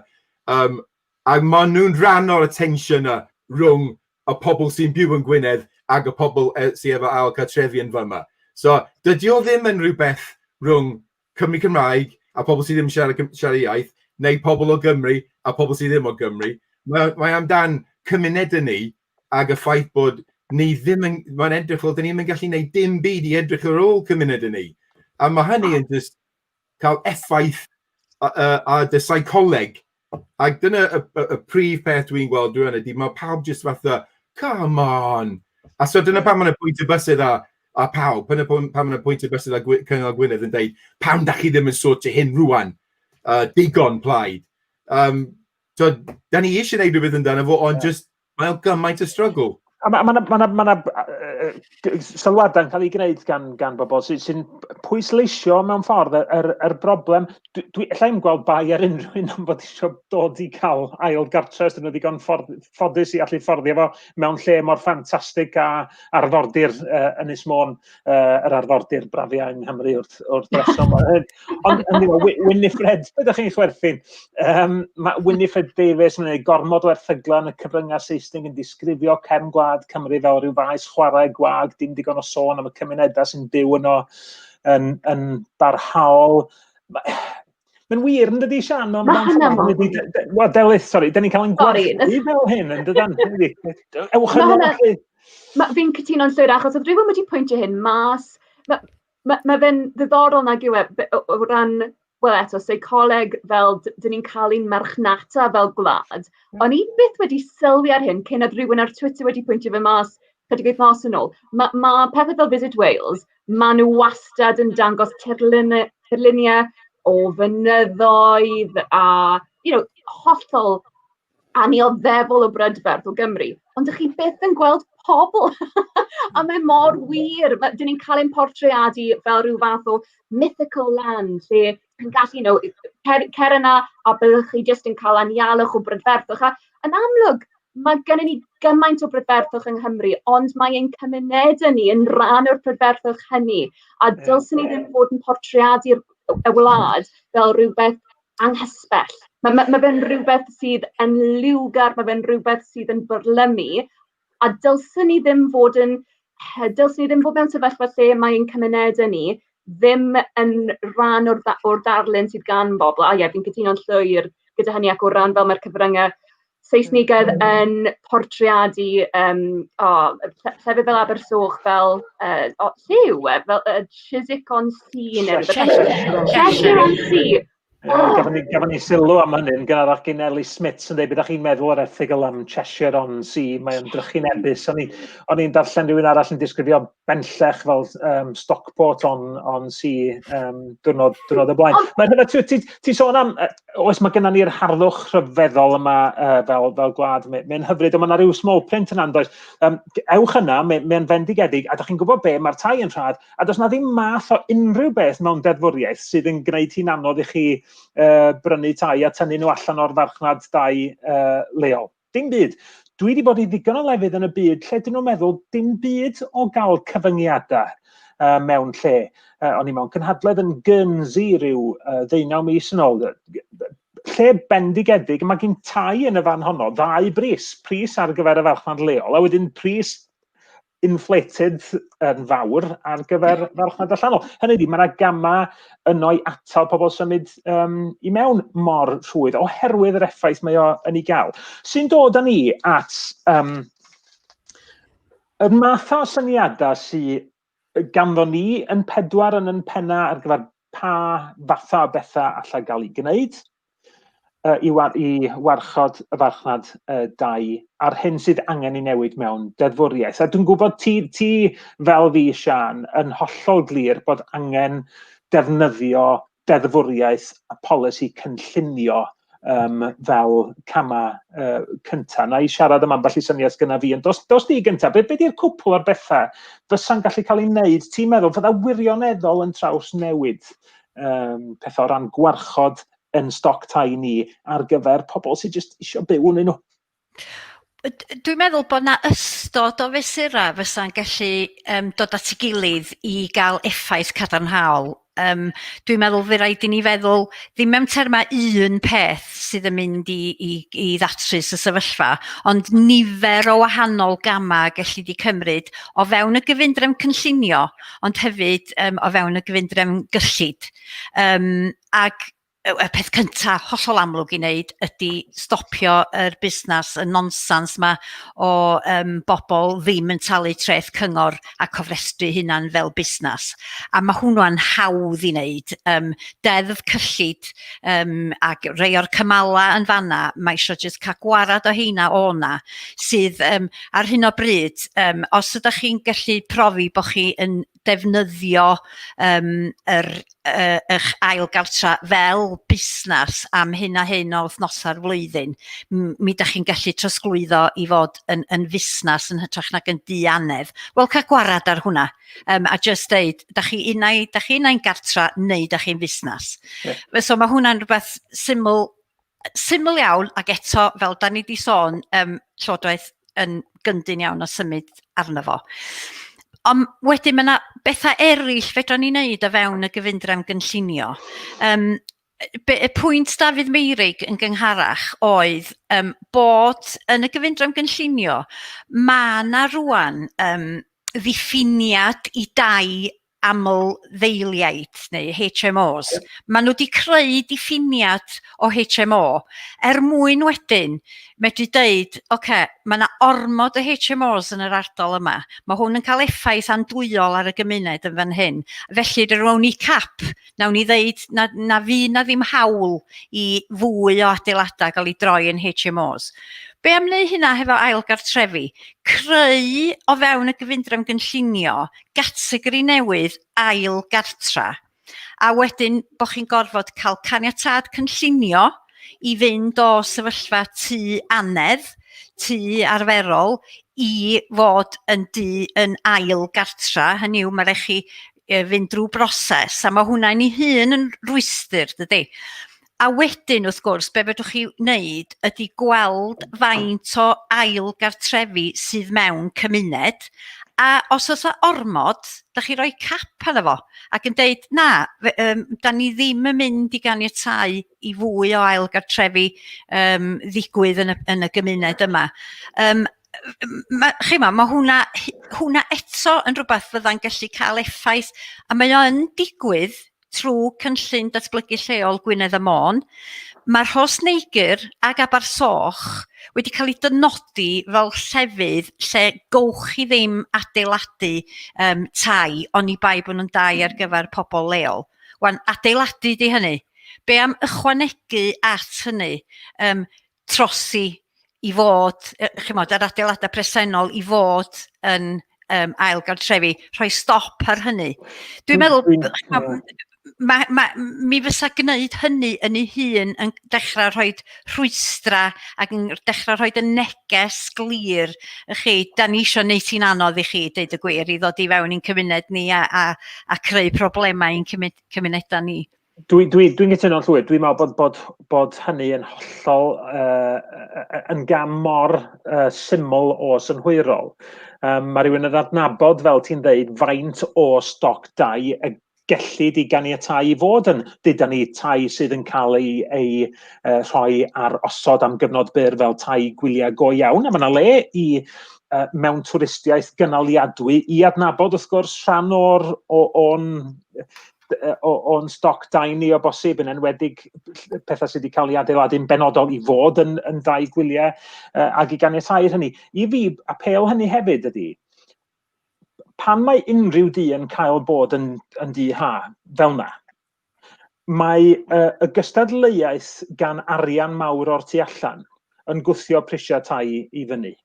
B: A maen nhw'n rhan o'r tensiwn rhwng y pobl sy'n byw yn Gwynedd ac y pobl sydd efo ail gartrefi yn fyma. So, dydy o ddim yn rhywbeth rhwng Cymru Cymraeg a pobl sydd ddim yn siarad iaith, neu pobl o Gymru a pobl sydd ddim o Gymru. Mae amdan cymuned ni ac y ffaith bod ni ddim yn, mae'n edrych fel, da ni'n gallu gwneud dim byd i edrych ar ôl cymuned ni. A mae hynny yn just cael effaith a dy seicoleg. Ac dyna y prif peth dwi'n gweld dwi'n ydy, mae pawb just fatha, come on. A so dyna pan mae'n pwynt y bysydd a pawb, pan mae'n pwynt y bysydd a Cyngor Gwynedd yn dweud, pam da chi ddim yn sortio hyn rwan, digon plaid. So, da ni eisiau gwneud rhywbeth yn dan efo, ond just, mae'n gymaint y struggle.
A: A mae sylwadau yn cael ei gwneud gan bobl sy'n pwysleisio mewn ffordd yr broblem. Dwi allai'n gweld bai ar unrhyw un am bod eisiau dod i cael ail gartres, dyn nhw ddigon ffodus i allu fforddio fo mewn lle mor ffantastig a arfordir Ynys Môn, yr arfordir brafia yng Nghymru wrth reswm. Ond Winifred, beth ydych chi'n chwerthin? Mae Winifred Davies yn gwneud gormod o erthyglau yn y cyfryngau Saesnig yn disgrifio cefn gwlad Cymru fel rhyw faes chwarae gwag, dim digon o sôn am y cymunedau sy'n byw yno yn barhaol. Mae'n wir yn dydi, Sian? Wel, Delyth, sori, da ni'n cael ein gwerthu fel hyn yn dydan. Ewch yno.
D: Fi'n cytuno'n llwyr, achos oedd rhywun wedi pwyntio hyn mas. Mae fe'n ddiddorol nag yw o ran, wel eto, seicoleg fel dyn ni'n cael ein marchnata fel gwlad. Ond i byth wedi sylwi ar hyn cyn oedd rhywun ar Twitter wedi pwyntio fe mas chydig wythnos yn ôl. Mae pethau fel Visit Wales, maen nhw wastad yn dangos tirluniau o fynyddoedd a, hollol anioddefol o brydferth o Gymru. Ond ydych chi byth yn gweld pobl. A mae mor wir. Dyn ni'n cael ein portreadu fel rhyw fath o mythical land, lle yn gallu, cer yna a byddwch chi jyst yn cael anialwch o brydferthwch. A yn amlwg, mae gennym ni gymaint o brydferthwch yng Nghymru, ond mae ein cymunedau ni yn rhan o'r brydferthwch hynny. A dylsyn ni ddim fod yn portreadu'r y wlad fel rhywbeth anghysbell. Mae fe'n rhywbeth sydd yn liwgar, mae fe'n rhywbeth sydd yn byrlymu, a dylsyn ni ddim fod mewn sefyllfa lle mae ein cymunedau ni ddim yn rhan o'r darlun sydd gan bobl. A fi'n cytuno'n llwyr gyda hynny ac o ran fel mae'r cyfryngau Saesnigaidd yn portreadu llefydd fel Abersoch fel lliw, fel Chiswick on Sea neu Cheshire on Sea.
A: Gafon ni sylw am hynny'n gynharach gen Ellie Smith yn dweud beth chi'n meddwl o'r erthygl am Cheshire on Sea. Mae'n drychu'n ebus. O'n i'n darllen rhywun arall yn disgrifio benllech fel Stockport on Sea diwrnod y blaen. Ti'n sôn am, oes mae gennym ni'r harddwch rhyfeddol yma fel gwlad. Mae'n hyfryd, ond mae yna rhyw small print yna, does. Ewch yna, mae'n fendigedig, a da chi'n gwybod be, mae'r tai yn rhad, a does na ddim math o unrhyw beth mewn deddfwriaeth sydd yn gwneud hi'n anodd i chi brynu tai a tynnu nhw allan o'r farchnad dau leol. Dim byd. Dwi wedi bod i ddigon o lefydd yn y byd lle dyn nhw'n meddwl dim byd o gael cyfyngiadau mewn lle. O'n i mewn cynhadledd yn Guernsey rhyw 19 mis yn ôl. Lle bendigedig, mae gen tai yn y fan honno 2 pris ar gyfer y farchnad leol, a wedyn pris inflated yn fawr ar gyfer farchnad allanol. Hynny ydi, mae yna gama yno i atal pobl symud i mewn mor rhwydd oherwydd yr effaith mae o yn ei gael. Sy'n dod â ni at y math o syniadau sydd ganddo ni yn 4 yn ein penna ar gyfer pa fatha o bethau allai gael ei gwneud i warchod y farchnad 2 a'r hyn sydd angen i newid mewn deddfwriaeth. A dwi'n gwybod ti fel fi, Sian, yn hollol glir bod angen defnyddio deddfwriaeth a polisi cynllunio fel cama cynta. Na i siarad am ambell i syniad gyda fi. Dos di gynta, be di'r cwpl o'r bethau fysa'n gallu cael ei wneud? Ti'n meddwl fydda wirioneddol yn traws newid pethau o ran gwarchod yn stoc tai ni ar gyfer pobl sydd jyst eisiau byw yn nhw?
C: Dwi'n meddwl bod yna ystod o fesura fysa'n gallu dod at ei gilydd i gael effaith cadarnhaol. Dwi'n meddwl fe raid i ni feddwl ddim mewn terma un peth sydd yn mynd i ddatrys y sefyllfa, ond nifer o wahanol gama gallu di cymryd o fewn y gyfundrefn cynllunio, ond hefyd o fewn y gyfundrefn gyllid. Ac y peth cyntaf hollol amlwg i wneud ydy stopio yr busnes, y nonsens yma o bobl ddim yn talu treth cyngor a cofrestru hunan fel busnes. A mae hwnnw'n hawdd i wneud. Deddf cyllid ac rei o'r cymala yn fanna, mae eisiau jyst cael gwarad o heina o'na, sydd ar hyn o bryd, os ydych chi'n gallu profi bod chi yn defnyddio eich ail gartra fel busnes am hyn a hyn o wythnosau'r flwyddyn, mi ydych chi'n gallu trosglwyddo i fod yn fusnes yn hytrach nag yn dianedd. Wel, cael gwarad ar hwnna. A just deud, da chi unau'n gartra neu da chi'n fusnes. So mae hwnna'n rhywbeth syml iawn, ac eto, fel da ni di sôn, llywodraeth yn gyndyn iawn o symud arno fo. Ond wedyn mae yna bethau eraill fedrwn ni wneud o fewn y gyfundrefn gynllunio. Y pwynt Dafydd Meirig yn gynharach oedd bod yn y gyfundrefn gynllunio mae yna rwan ddiffiniad i dai aml ddeiliaid neu HMOs. Maen nhw wedi creu diffiniad o HMO mwyn wedyn medru deud, mae yna ormod o HMOs yn yr ardal yma. Mae hwn yn cael effaith andwyol ar y gymuned yn fan hyn. Felly, rhawn ni cap, nawn ni ddeud na fydd na ddim hawl i fwy o adeiladau gael ei droi yn HMOs. Be am wneud hynna hefo Ail Gartrefi? Creu o fewn y gyfundrefn gynllunio gategori newydd ail gartra. a wedyn bod chi'n gorfod cael caniatâd cynllunio i fynd o sefyllfa tŷ anedd, tŷ arferol, i fod yn ail gartra. Hynny yw, mae rhaid chi fynd drwy broses, a mae hwnna'n ei hun yn rwystyr, dydy. A wedyn, wrth gwrs, be fedrwch chi wneud ydy gweld faint o ail gartrefi sydd mewn cymuned, a os oes o ormod, da chi roi cap arno fo, ac yn deud, na, da ni ddim yn mynd i ganiatáu i fwy o ail gartrefi ddigwydd yn y gymuned yma. Mae hwnna eto yn rhywbeth fydda'n gallu cael effaith, a mae o'n digwydd trwy cynllun datblygu lleol Gwynedd y Môn. Mae'r Rhosneigr ag Abersoch wedi cael ei dynodi fel llefydd lle gowch chi ddim adeiladu tai, oni bai bod nhw'n dau ar gyfer pobl leol. Wan, adeiladu di hynny. Be am ychwanegu at hynny? Trosi i fod, yr adeiladau presennol i fod yn ail gartrefi, rhoi stop ar hynny. Dwi'n meddwl, mi fysa gwneud hynny yn ei hun yn dechrau rhoi rhwystra ac yn dechrau rhoi y neges glir i chi. Da ni eisiau wneud hi'n anodd i chi, deud y gwir, i ddod i fewn i'n cymuned ni a creu problemau i'n cymunedau ni.
A: Dwi'n gytuno'n llwyr. Dwi'n meddwl bod hynny yn hollol yn gam mor syml o synhwyrol. Mae rhywun yn adnabod, fel ti'n dweud, faint o stoc dau y gellid i ganiatáu i fod yn. Dyda ni tai sydd yn cael ei rhoi ar osod am gyfnod byr fel tai gwyliau go iawn. A mae yna le i mewn twristiaeth gynaliadwy i adnabod, wrth gwrs, rhan o'n stoc dau ni o bosib, yn enwedig pethau sydd wedi cael ei adeiladu'n benodol i fod yn dau gwyliau ac i ganiatáu hynny. I fi, apel hynny hefyd ydy, pan mae unrhyw di yn cael bod yn di ha, fel na, mae y gystadleuaeth gan arian mawr o'r tu allan yn gwthio prisiau tai i fyny.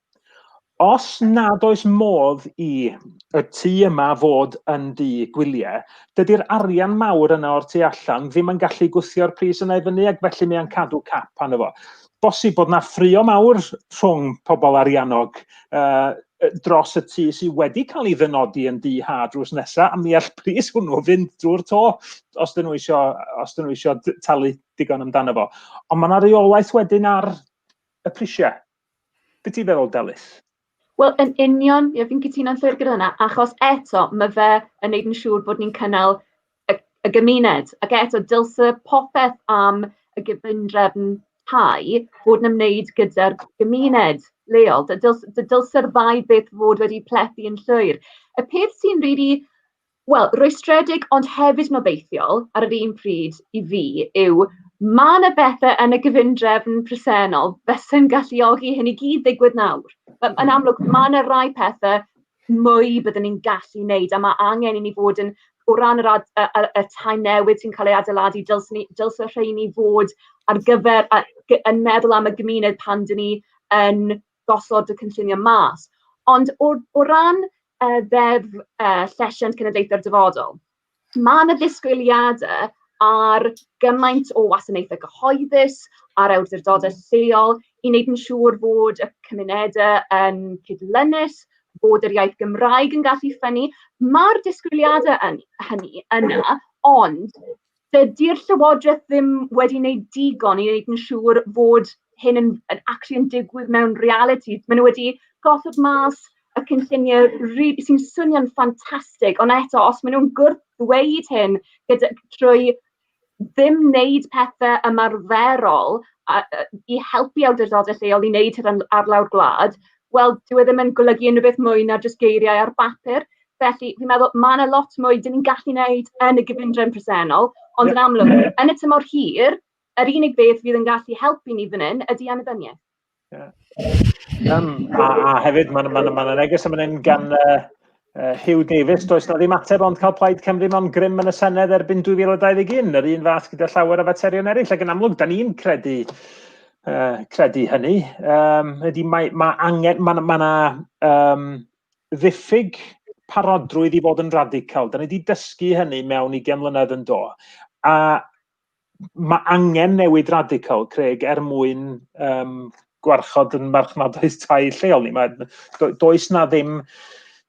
A: Os nad oes modd i y tŷ yma fod yn di gwyliau, dydy'r arian mawr yna o'r tu allan ddim yn gallu gwthio'r pris yna i fyny, ac felly mae'n cadw cap arno fo. Bosib bod na ffrio mawr rhwng pobl ariannog dros y tŷ sydd wedi cael ei ddynodi yn di ha drws nesaf, a mi all pris hwnnw fynd drwy'r to os dyn nhw eisiau talu digon amdano fo. Ond mae yna reolaeth wedyn ar y prisiau. Be ti'n feddwl, Delyth?
D: Wel, yn union, fi'n cytuno'n llwyr gyda hynna, achos eto mae fe yn neud yn siŵr bod ni'n cynnal y gymuned, ac eto dylse popeth am y gyfundrefn tai fod yn ymwneud gyda'r gymuned leol. Dylse'r ddau beth fod wedi plethu yn llwyr. Y peth sy'n rwystredig ond hefyd yn obeithiol ar yr un pryd i fi yw mae yna bethau yn y gyfundrefn presennol fesy'n galluogi hyn i gyd ddigwydd nawr. Yn amlwg, mae yna rai pethau mwy byddwn ni'n gallu wneud, a mae angen i ni fod yn, o ran y tai newydd sy'n cael ei adeiladu, dylse rheini fod ar gyfer, yn meddwl am y gymuned pan dyn ni yn gosod y cynllunio mas. Ond o ran ddeddf llesiant cenedlaethau'r dyfodol, mae yna ddisgwyliadau ar gymaint o wasanaethau cyhoeddus, ar awdurdodau lleol, i wneud yn siŵr fod y cymunedau yn cydlynnus, bod yr iaith Gymraeg yn gallu ffynnu. Mae'r disgwyliadau hynny yna, ond dydy'r Llywodraeth ddim wedi wneud digon i wneud yn siŵr fod hyn yn digwydd mewn reality. Maen nhw wedi gosod mas y cynlluniau sy'n swnio'n ffantastig, ond eto, os maen nhw'n gwrdd-ddweud hyn trwy ddim wneud pethau ymarferol i helpu awdurdodau lleol i wneud hyn ar lawr gwlad, wel, dyw e ddim yn golygu unrhyw beth mwy na jyst geiriau ar bapur. Felly, fi'n meddwl, mae yna lot mwy dyn ni'n gallu wneud yn y gyfundrefn presennol, ond yn amlwg, yn y tymor hir, yr unig beth fydd yn gallu helpu ni fan hyn ydy annibyniaeth.
A: A hefyd, mae yna neges am hyn gan Hugh Davies, does na ddim ateb ond cael Plaid Cymru mewn grym yn y Senedd erbyn 2021, yr un fath gyda llawer o faterion eraill, ac yn amlwg, da ni'n credu hynny. Mae yna ddiffyg parodrwydd i fod yn radical. Da ni wedi dysgu hynny mewn 20 mlynedd yn do. A mae angen newid radical, Craig, mwyn gwarchod yn marchnadoedd tai lleol ni. Does na ddim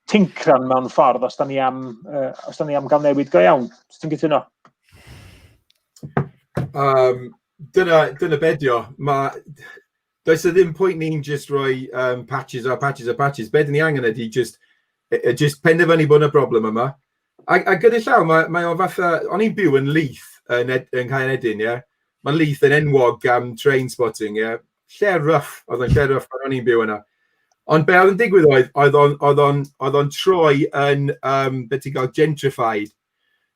A: tincran mewn ffordd os da ni am gael newid go iawn. Os ti'n gytuno?
B: Dyna bedio. Does y ddim pwynt ni'n just rhoi patches a patches a patches. Be dyn ni angen ydy just penderfynu bod yna broblem yma. A gyda llaw, mae o fatha, o'n i'n byw yn Leith yn Caenedin, ie? Mae Leith yn enwog am train spotting, ie? Lle rough, oedd o'n lle rough pan o'n i'n byw yna. Ond be oedd yn digwydd oedd o'n troi yn, beth ti'n cael, gentrified.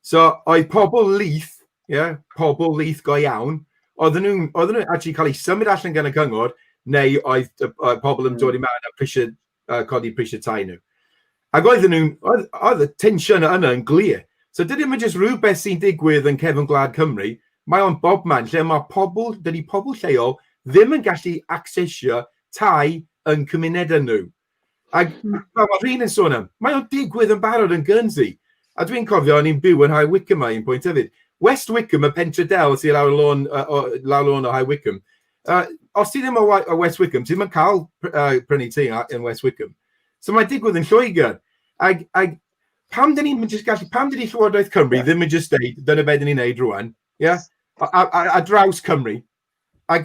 B: So, oedd pobl Leith, yeah, pobl Leith go iawn, oedden nhw'n actually cael eu symud allan gan y cyngor, neu oedd pobl yn dod i mewn a codi prisiau tai nhw. Ac oedd y tensiwn yna yn glir. So, dydy ddim yn just rhywbeth sy'n digwydd yn cefn gwlad Cymru, mae o'n bobman lle mae dydy pobl lleol ddim yn gallu accessio tai yn cymunedau nhw. Ac mae Rhun yn sôn am, mae o'n digwydd yn barod yn Guernsey. A dwi'n cofio o'n i'n byw yn High Wycombe un pwynt hefyd. West Wycombe, y pentre del sy'n lawr lôn o High Wycombe. Os ti ddim o West Wycombe, ti ddim yn cael prynu ti yn West Wycombe. So mae digwydd yn Lloegr. Ac pam dyn ni'n just gallu, pam dyn ni Llywodraeth Cymru ddim yn just deud, dyna be dyn ni'n neud rwan, a draws Cymru. Ac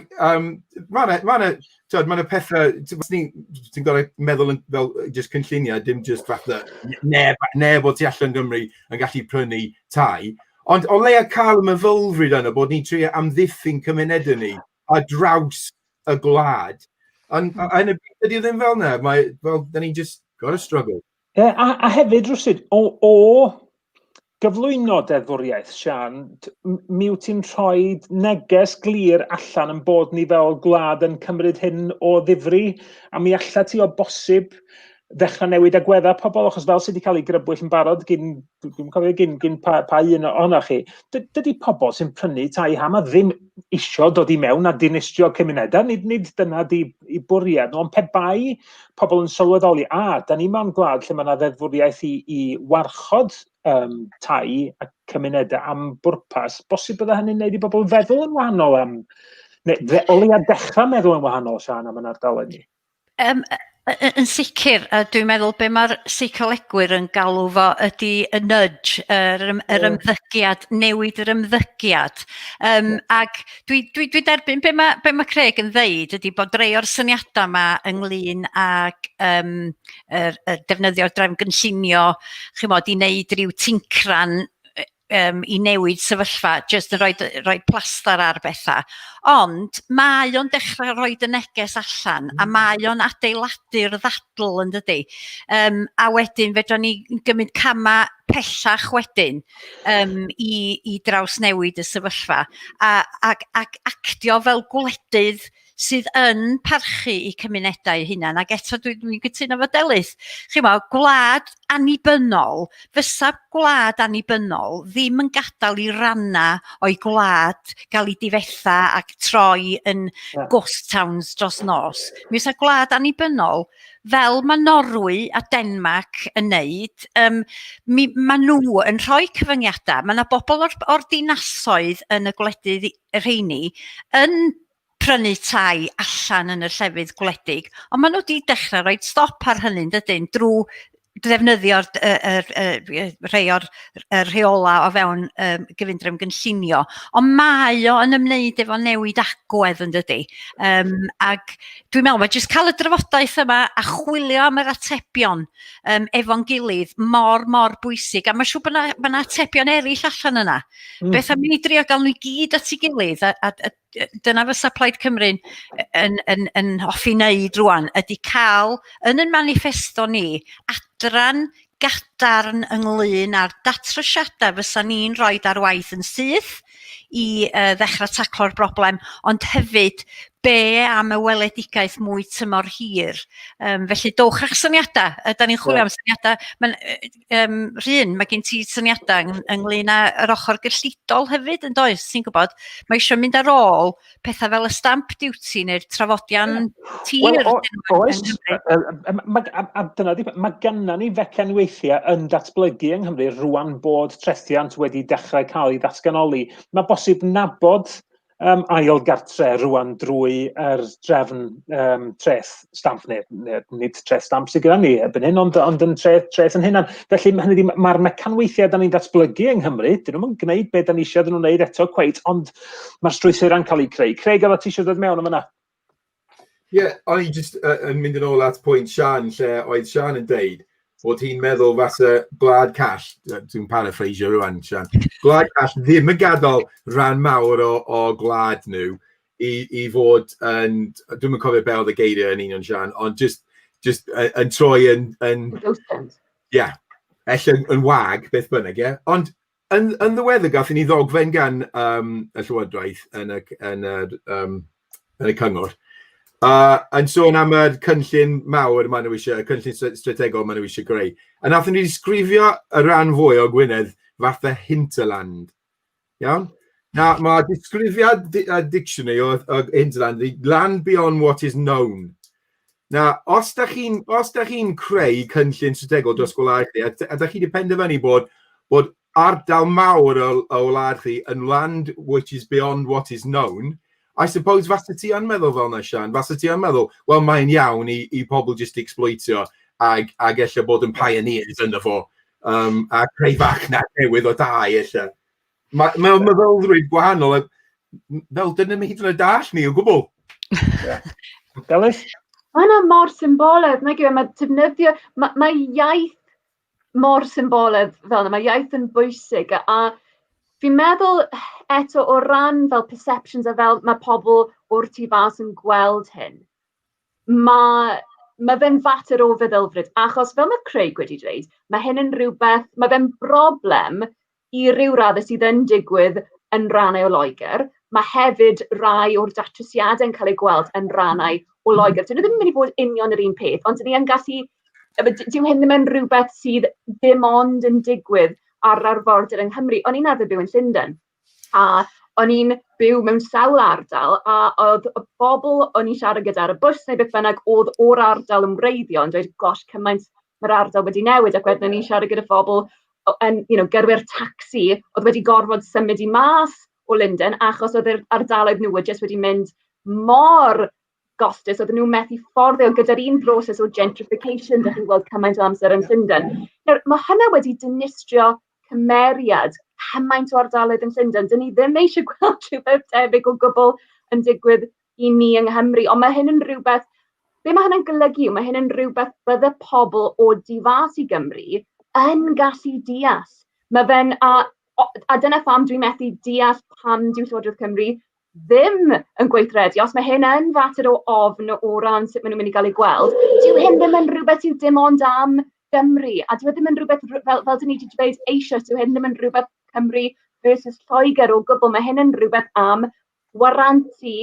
B: mae pethau, ti'n gorau meddwl fel just cynlluniau, dim just fatha neb o tu allan Gymru yn gallu prynu tai. Ond o leia cael y meddylfryd yna bod ni'n trio amddiffyn cymunedau ni a draws y gwlad. Ond ydy ddim fel yna, da ni'n just got to struggle.
A: A hefyd, rwsyd, o gyflwyno deddfwriaeth, Sian, mi wyt ti'n rhoi neges glir allan yn bod ni fel gwlad yn cymryd hyn o ddifri, a mi alla ti o bosib ddechrau newid agweddau pobl, achos fel sydd wedi cael ei grybwyll yn barod, dwi'n cofio gyn pa un o'na chi, dydy pobl sy'n prynu tai hama ddim isio dod i mewn a dinistrio cymunedau, nid dyna di bwriad, ond pe bai pobl yn sylweddoli, da ni mewn gwlad lle mae yna ddeddfwriaeth i warchod tai a cymunedau am bwrpas, bosib bydda hynny'n neud i bobl feddwl yn wahanol am, neu o leia dechrau meddwl yn wahanol, Sian, am yn ardaloedd ni?
C: Yn sicr, dwi'n meddwl be mae'r seicolegwyr yn galw fo ydy y nudge, yr ymddygiad, newid yr ymddygiad. Ac dwi'n derbyn be mae Craig yn ddeud ydy bod rei o'r syniadau yma ynglyn ag defnyddio'r drefn gynllunio, i wneud rhyw tincran i newid sefyllfa, just yn rhoi plastar ar bethau. Ond mae o'n dechrau rhoi y neges allan, a mae o'n adeiladu'r ddadl yn dydi. A wedyn, fedra ni gymryd camau pellach wedyn i draws newid y sefyllfa. Ac actio fel gwledydd sydd yn parchu i cymunedau hunan. Ac eto dwi'n gytuno fo Delyth. Gwlad annibynnol, fysa gwlad annibynnol ddim yn gadael i ranna o'i gwlad gael ei difetha ac troi yn ghost towns dros nos. Mi fysa gwlad annibynnol, fel mae Norwy a Denmark yn neud, mae nhw yn rhoi cyfyngiadau. Mae yna bobl o'r dinasoedd yn y gwledydd rheini yn prynu tai allan yn y llefydd gwledig, ond maen nhw wedi dechrau rhoi stop ar hynny'n dydyn drwy ddefnyddio rhai o'r rheola o fewn gyfundrefn gynllunio, ond mae o yn ymwneud efo newid agwedd yn dydi. Ac dwi'n meddwl, mae jyst cael y drafodaeth yma a chwilio am yr atebion efo'n gilydd mor bwysig, a mae'n siŵr bod yna atebion eraill allan yna. Beth am i ni drio gael nhw i gyd at ei gilydd, a dyna fysa Plaid Cymru yn hoffi wneud rwan, ydy cael yn ein manifesto ni adran gadarn ynglyn â'r datrysiadau fysa ni'n rhoi ar waith yn syth i ddechrau taclo'r broblem, ond hefyd be am y weledigaeth mwy tymor hir. Felly dowch a'ch syniadau. Da ni'n chwilio am syniadau. Rhun, mae gen ti syniadau ynglyn â'r ochr gyllidol hefyd, yn does, ti'n gwybod? Mae eisiau mynd ar ôl pethau fel y stamp duty neu'r trafodion tir.
A: Oes, a dyna di, mae gynna ni fecen weithiau yn datblygu yng Nghymru rwan bod trethiant wedi dechrau cael ei ddatganoli. Mae bosib nabod Ail Gartre rwan drwy drefn treth stamp, nid treth stamp sydd gyda ni ebyn hyn, ond yn treth yn hynna. Felly mae'r mecanweithiau da ni'n datblygu yng Nghymru, dyn nhw'n gwneud beth da ni eisiau dyn nhw'n gwneud eto cweit, ond mae'r strwythurau'n cael ei creu. Craig, oedd ti eisiau dod mewn am yna?
B: Ie, o'n i jyst yn mynd yn ôl at pwynt Sian, lle oedd Sian yn deud bod hi'n meddwl fasa gwlad call, dwi'n paraphrasio rwan, Sian, gwlad call ddim yn gadael rhan mawr o gwlad nhw i fod yn, dwi'n yn cofio bel y geiriau yn union, Sian, ond just yn troi yn yn wag, beth bynnag, ie. Ond yn ddiweddar gath ni ddogfen gan y Llywodraeth yn y cyngor, yn sôn am y cynllun mawr maen nhw eisiau, y cynllun strategol maen nhw eisiau greu. A nath ni disgrifio y rhan fwy o Gwynedd fatha hinterland. Iawn? Na, mae disgrifiad dictionary o hinterland, land beyond what is known. Na, os da chi'n creu cynllun strategol dros gwlad chi, a da chi wedi penderfynu bod ardal mawr o wlad chi yn land which is beyond what is known, I suppose fasa ti yn meddwl fel na, Sian, fasa ti yn meddwl, wel, mae'n iawn i pobl just exploitio ag eisiau bod yn pioneers yna fo, a creu fachna newydd o dau eisiau. Mae'n meddylfryd gwahanol, fel dyna mi hyd yn y dall ni o gwbl.
A: Delyth?
D: Mae yna mor symboledd, mae defnyddio, mae iaith mor symboledd fel yna, mae iaith yn bwysig, a fi'n meddwl eto o ran fel perceptions a fel mae pobl o'r tu fas yn gweld hyn, mae fe'n fater o feddylfryd, achos fel mae Craig wedi dweud, mae hyn yn rhywbeth, mae fe'n broblem i ryw raddau sydd yn digwydd yn rannau o Loegr, mae hefyd rai o'r datrysiadau'n cael ei gweld yn rannau o Loegr. Dyn nhw ddim yn mynd i fod union yr un peth, ond dyn ni yn gallu, dyw hyn ddim yn rhywbeth sydd dim ond yn digwydd ar arfordir yng Nghymru. O'n i'n arfer byw yn Llundain, a o'n i'n byw mewn sawl ardal, a oedd y bobl o'n i'n siarad gyda ar y bws neu beth bynnag oedd o'r ardal yn wreiddio, yn dweud, gosh, cymaint mae'r ardal wedi newid, ac wedyn o'n i'n siarad gyda phobl yn gyrwyr tacsi, oedd wedi gorfod symud i mas o Llundain, achos oedd yr ardaloedd nhw wedi mynd mor gostus, oedd nhw'n methu fforddio gyda'r un broses o gentrification, dych chi'n gweld cymaint o amser yn Llundain. Mae hynna wedi dinistrio cymeriad cymaint o ardaloedd yn Llundain. Dyn ni ddim eisiau gweld rhywbeth tebyg o gwbl yn digwydd i ni yng Nghymru, ond mae hyn yn rhywbeth, be mae hynny'n golygu, mae hyn yn rhywbeth bydde pobl o difas i Gymru yn gallu deall. Mae fe'n, a dyna pham dwi'n methu deall pam dyw Llywodraeth Cymru ddim yn gweithredu, os mae hyn yn fater o ofn o ran sut maen nhw'n mynd i gael ei gweld, dyw hyn ddim yn rhywbeth sydd dim ond am Gymru, a dyw ddim yn rhywbeth, fel dyn ni wedi dweud eisiau, dyw hyn ddim yn rhywbeth Cymru versus Lloegr o gwbl, mae hyn yn rhywbeth am warantu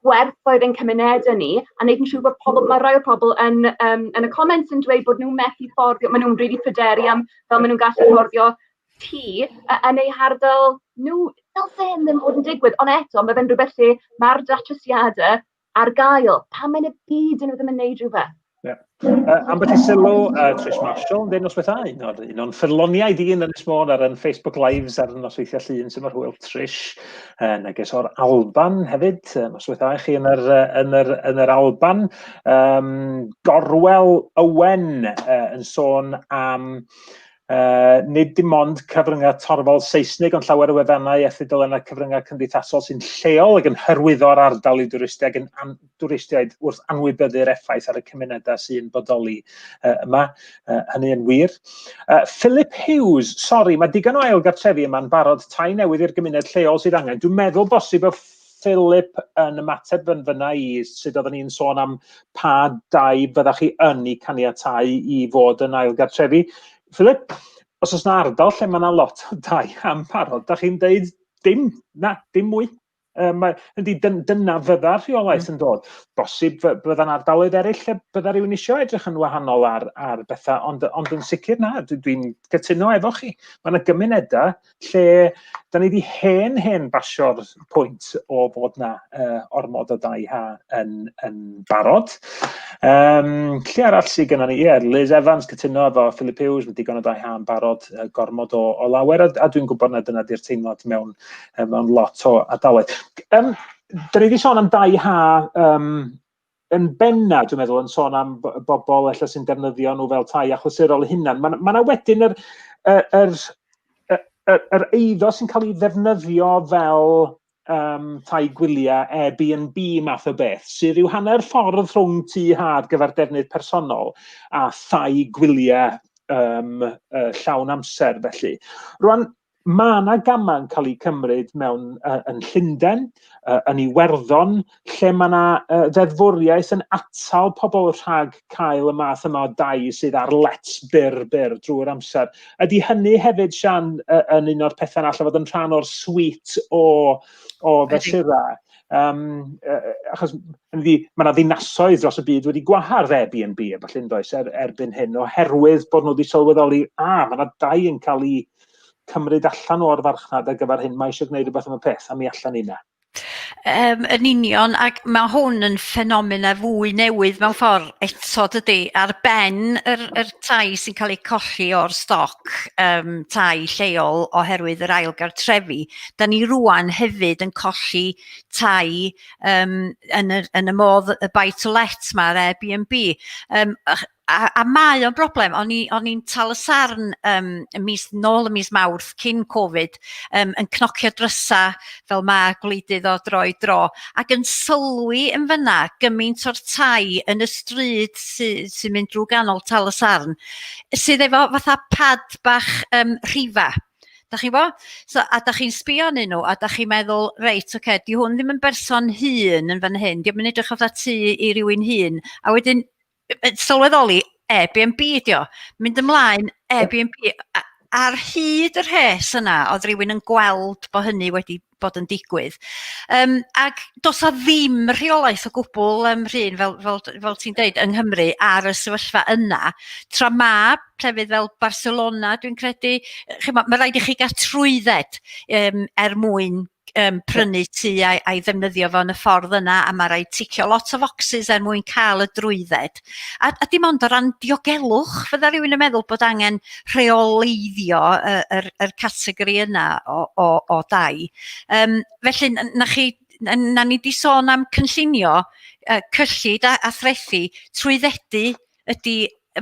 D: gwerthoedd ein cymunedau ni, a wneud yn siŵr bod pobl, mae rai o pobl yn y comments yn dweud bod nhw'n methu fforddio, maen nhw'n rili pryderu am fel maen nhw'n gallu fforddio tŷ yn eu hardal nhw, fel ddim ddim fod yn digwydd, ond eto, mae fe'n rhywbeth lle mae'r datrysiadau ar gael, pam yn y byd yn nhw ddim yn neud rhywbeth.
A: Ambell i sylw, Trish Marshall, yn dweud nosweithau, un o'n ffyrloniau di yn Ynys Môn ar yn Facebook Lives ar y nosweithiau llun sy'n mar hwyl Trish, neges o'r Alban hefyd, nosweithau chi yn yr Alban. Gorwel Owen yn sôn am nid dim ond cyfryngau torfol Saesnig, ond llawer o wefannau ethidol yna cyfryngau cymdeithasol sy'n lleol ac yn hyrwyddo'r ardal i dwristiaid wrth anwybyddu'r effaith ar y cymunedau sy'n bodoli yma. Hynny yn wir. Philip Hughes, sori, mae digon o Ail Gartrefi yma'n barod tai newydd i'r gymuned lleol sydd angen. Dwi'n meddwl bosib o Philip yn ymateb yn fyna i sut oedden ni'n sôn am pa dau byddach chi yn eu caniatáu i fod yn Ail Gartrefi. Philip, os oes yna ardal lle mae yna lot o dau am parod, da chi'n deud dim mwy? Dyna fydda'r rheolaeth yn dod. Bosib bydda'n ardaloedd eraill lle bydda rhywun eisiau edrych yn wahanol ar bethau, ond yn sicr na, dwi'n cytuno efo chi. Mae yna gymunedau lle da ni wedi hen basio'r pwynt o fod na ormod o dai ha yn barod. Lle arall sydd gennym ni? Liz Evans cytuno efo Philip Hughes, mae digon o dai ha yn barod, gormod o lawer, a dwi'n gwybod na dyna di'r teimlad mewn lot o ardaloedd. Da ni wedi sôn am dai ha yn benna, dwi'n meddwl, yn sôn am bobl ella sy'n defnyddio nhw fel tai achlysurol hunan. Mae yna wedyn yr eiddo sy'n cael ei ddefnyddio fel tai gwyliau Airbnb math o beth, sydd yw hanner ffordd rhwng tŷ ha ar gyfer defnydd personol a thai gwyliau llawn amser felly. Rwan, mae yna gama'n cael ei cymryd mewn yn Llundain, yn Iwerddon, lle mae yna ddeddfwriaeth yn atal pobl rhag cael y math yma o dai sydd ar lets byr drwy'r amser. Ydy hynny hefyd, Sian, yn un o'r pethau all fod yn rhan o'r suite o fesura? Achos mae yna ddinasoedd dros y byd wedi gwahardd Airbnb a falle does erbyn hyn, oherwydd bod nhw wedi sylweddoli, mae yna dai yn cael ei cymryd allan o'r farchnad ar gyfer hyn, mae eisiau gwneud rhywbeth am y peth, a mi allan yna.
C: Yn union, ac mae hwn yn ffenomena fwy newydd mewn ffordd eto dydy, ar ben yr tai sy'n cael ei colli o'r stoc tai lleol oherwydd yr Ail Gartrefi. Da ni rwan hefyd yn colli tai yn y modd y buy-to-let mae'r Airbnb. A mae o'n broblem, o'n i'n tal y sarn nôl y mis Mawrth cyn Covid yn cnocio drysa fel mae gwleidydd o dro i dro ac yn sylwi yn fyna gymaint o'r tai yn y stryd sy'n mynd drwy ganol tal y sarn sydd efo fatha pad bach rhifa. Da chi'n bo? A da chi'n sbio arnyn nhw a da chi'n meddwl, reit, di hwn ddim yn berson hŷn yn fan hyn, di yn edrych o dda tu i rywun hŷn, a wedyn sylweddoli Airbnb ydi o, mynd ymlaen Airbnb, ar hyd yr hes yna, oedd rhywun yn gweld bod hynny wedi bod yn digwydd. Ac does a ddim rheolaeth o gwbl Rhun, fel ti'n dweud, yng Nghymru ar y sefyllfa yna, tra ma llefydd fel Barcelona, dwi'n credu, mae rhaid i chi gael trwydded mwyn prynu tŷ a'i ddefnyddio fo yn y ffordd yna, a mae rhaid ticio lot o focsys mwyn cael y drwydded. A dim ond o ran diogelwch, fydda rhywun yn meddwl bod angen rheoleiddio yr categori yna o dai. Felly, na ni di sôn am cynllunio, cyllid a threthu, trwyddedu ydy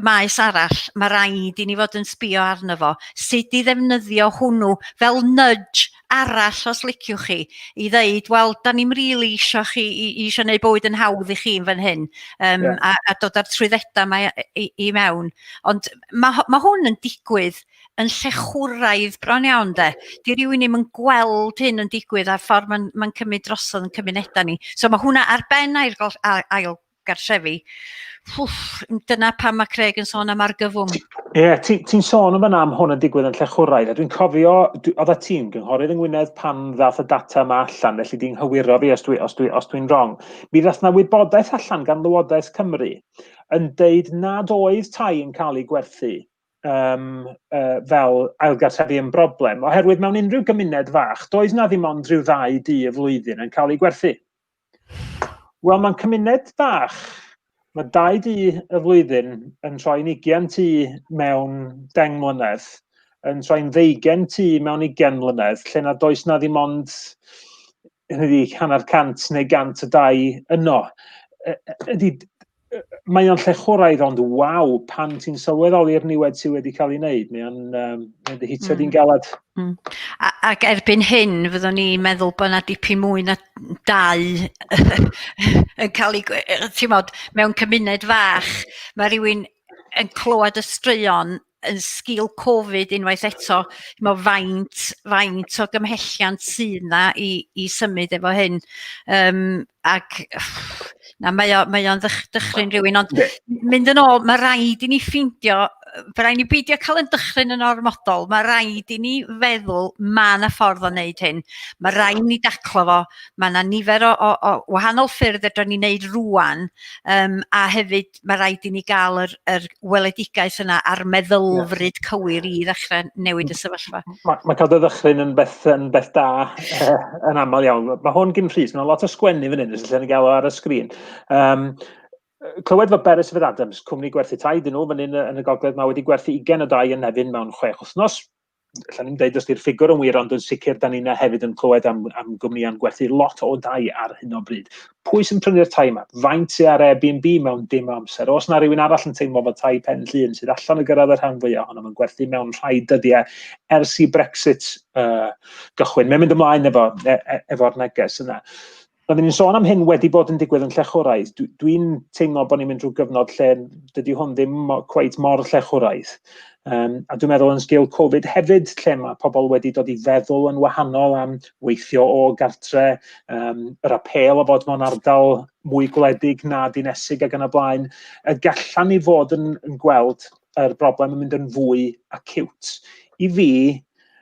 C: maes arall, mae rhaid i ni fod yn sbio arno fo, sut i ddefnyddio hwnnw fel nudge arall os liciwch chi, i ddeud, wel, da ni'n rili eisiau gwneud bywyd yn hawdd i chi yn fan hyn, a dod ar trwyddedau i mewn. Ond mae hwn yn digwydd yn llechwraidd bron iawn, de. Di rywun ddim yn gweld hyn yn digwydd a'r ffordd mae'n cymryd drosodd yn cymunedau ni. So mae hwnna ar ben Ail Gartrefi. Dyna pam mae Craig yn sôn am argyfwng.
A: Ti'n sôn am yna am hwn yn digwydd yn llechwraidd, a dwi'n cofio, oedd y tîm gynghorydd yng Ngwynedd pan ddath y data yma allan, felly di'n hywiro fi os dwi'n wrong. Mi ddath na wybodaeth allan gan Lywodraeth Cymru yn deud nad oedd tai yn cael ei gwerthu fel Ail Gartrefi yn broblem, oherwydd mewn unrhyw gymuned fach, doedd na ddim ond rhyw 2 du y flwyddyn yn cael ei gwerthu. Wel, mae'n cymuned bach. Mae 2 du y flwyddyn yn troi'n 20 tŷ mewn 10 mlynedd, yn troi'n 20 tŷ mewn 20 mlynedd, lle na does na ddim ond 100 neu 100 o dai yno. Mae o'n llechwraidd, ond waw, pan ti'n sylweddoli'r niwed sydd wedi cael ei wneud, mae'n hitio di'n galad.
C: Ac erbyn hyn, fyddwn ni'n meddwl bod yna dipyn mwy na 2 yn cael ei, ti'n modd, mewn cymuned fach, mae rhywun yn clywed y straeon yn sgil Covid unwaith eto, faint o gymhelliant sydd yna i symud efo hyn. Ac mae o'n dychryn rhywun, ond mynd yn ôl, mae rhaid i ni ffeindio rhaid ni beidio cael yn dychryn yn ormodol. Mae rhaid i ni feddwl mae yna ffordd o wneud hyn. Mae rhaid ni daclo fo. Mae yna nifer o wahanol ffyrdd ydyn ni'n neud rwan. A hefyd mae rhaid i ni gael yr weledigaeth yna a'r meddylfryd cywir i ddechrau newid y sefyllfa.
A: Mae cael dy ddychryn yn beth da yn aml iawn. Mae hwn gyn Rhys, mae'n lot o sgwennu fan hyn, os ydyn ni'n gael o ar y sgrin. Clywed fod Beres Fydd Adams, cwmni gwerthu tai, dyn nhw fan hyn yn y gogledd, mae wedi gwerthu 22 yn Nefyn mewn 6 wythnos. Allan ni'n deud os di'r ffigur yn wir, ond yn sicr da ni'n hefyd yn clywed am gwmnïau'n gwerthu lot o dai ar hyn o bryd. Pwy sy'n prynu'r tai yma? Faint sydd ar Airbnb mewn dim amser? Os na rhywun arall yn teimlo fod tai pen llun sydd allan o gyrraedd y rhan fwyaf ohono yn gwerthu mewn rhai dyddiau ers i Brexit gychwyn. Mae'n mynd ymlaen efo'r neges yna. Roedden ni'n sôn am hyn wedi bod yn digwydd yn llechwraidd. Dwi'n teimlo bod ni'n mynd drwy gyfnod lle dydy hwn ddim cweit mor llechwraidd. A dwi'n meddwl yn sgil Covid hefyd, lle mae pobl wedi dod i feddwl yn wahanol am weithio o gartre, yr apel o fod mewn ardal mwy gwledig na dinesig ac yn y blaen. Gallan ni fod yn gweld yr broblem yn mynd yn fwy acute. I fi,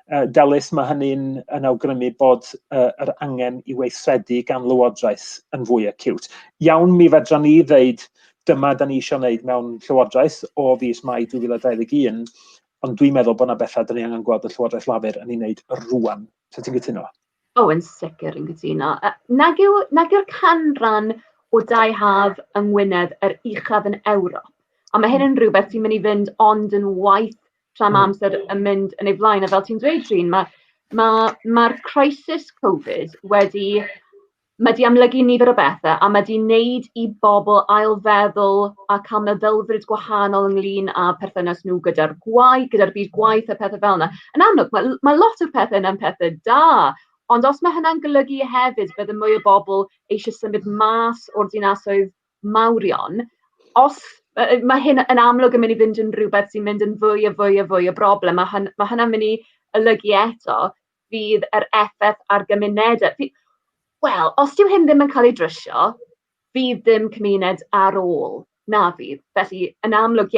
A: Delyth, mae hynny'n awgrymu bod yr angen i weithredu gan lywodraeth yn fwy acute. Iawn, mi fedra ni ddeud dyma da ni eisiau wneud mewn llywodraeth o fis Mai 2021, ond dwi'n meddwl bod yna bethau da ni angen gweld y llywodraeth lafur yn ei wneud rwan. So ti'n gytuno?
D: Yn sicr yn gytuno. Nag yw'r canran o dau haf yng Ngwynedd yr uchaf yn Ewrop. A mae hyn yn rhywbeth sy'n mynd i fynd ond yn waith tra mae amser yn mynd yn ei flaen. A fel ti'n dweud, Rhun, mae'r crisis Covid wedi amlygu nifer o bethau a wedi wneud i bobl ailfeddwl a cael meddylfryd gwahanol ynglyn â perthynas nhw gyda'r byd gwaith a pethau fel yna. Yn amlwg, mae lot o'r pethau yna'n pethau da, ond os mae hynna'n golygu hefyd bydde mwy o bobl eisiau symud mas o'r dinasoedd mawrion, mae hyn yn amlwg yn mynd i fynd yn rhywbeth sy'n mynd yn fwy a fwy o broblem. Mae hynna'n mynd i olygu eto fydd yr effaith ar gymunedau. Wel, os dyw hyn ddim yn cael ei drysio, fydd ddim cymuned ar ôl. Na fydd. Felly, yn amlwg,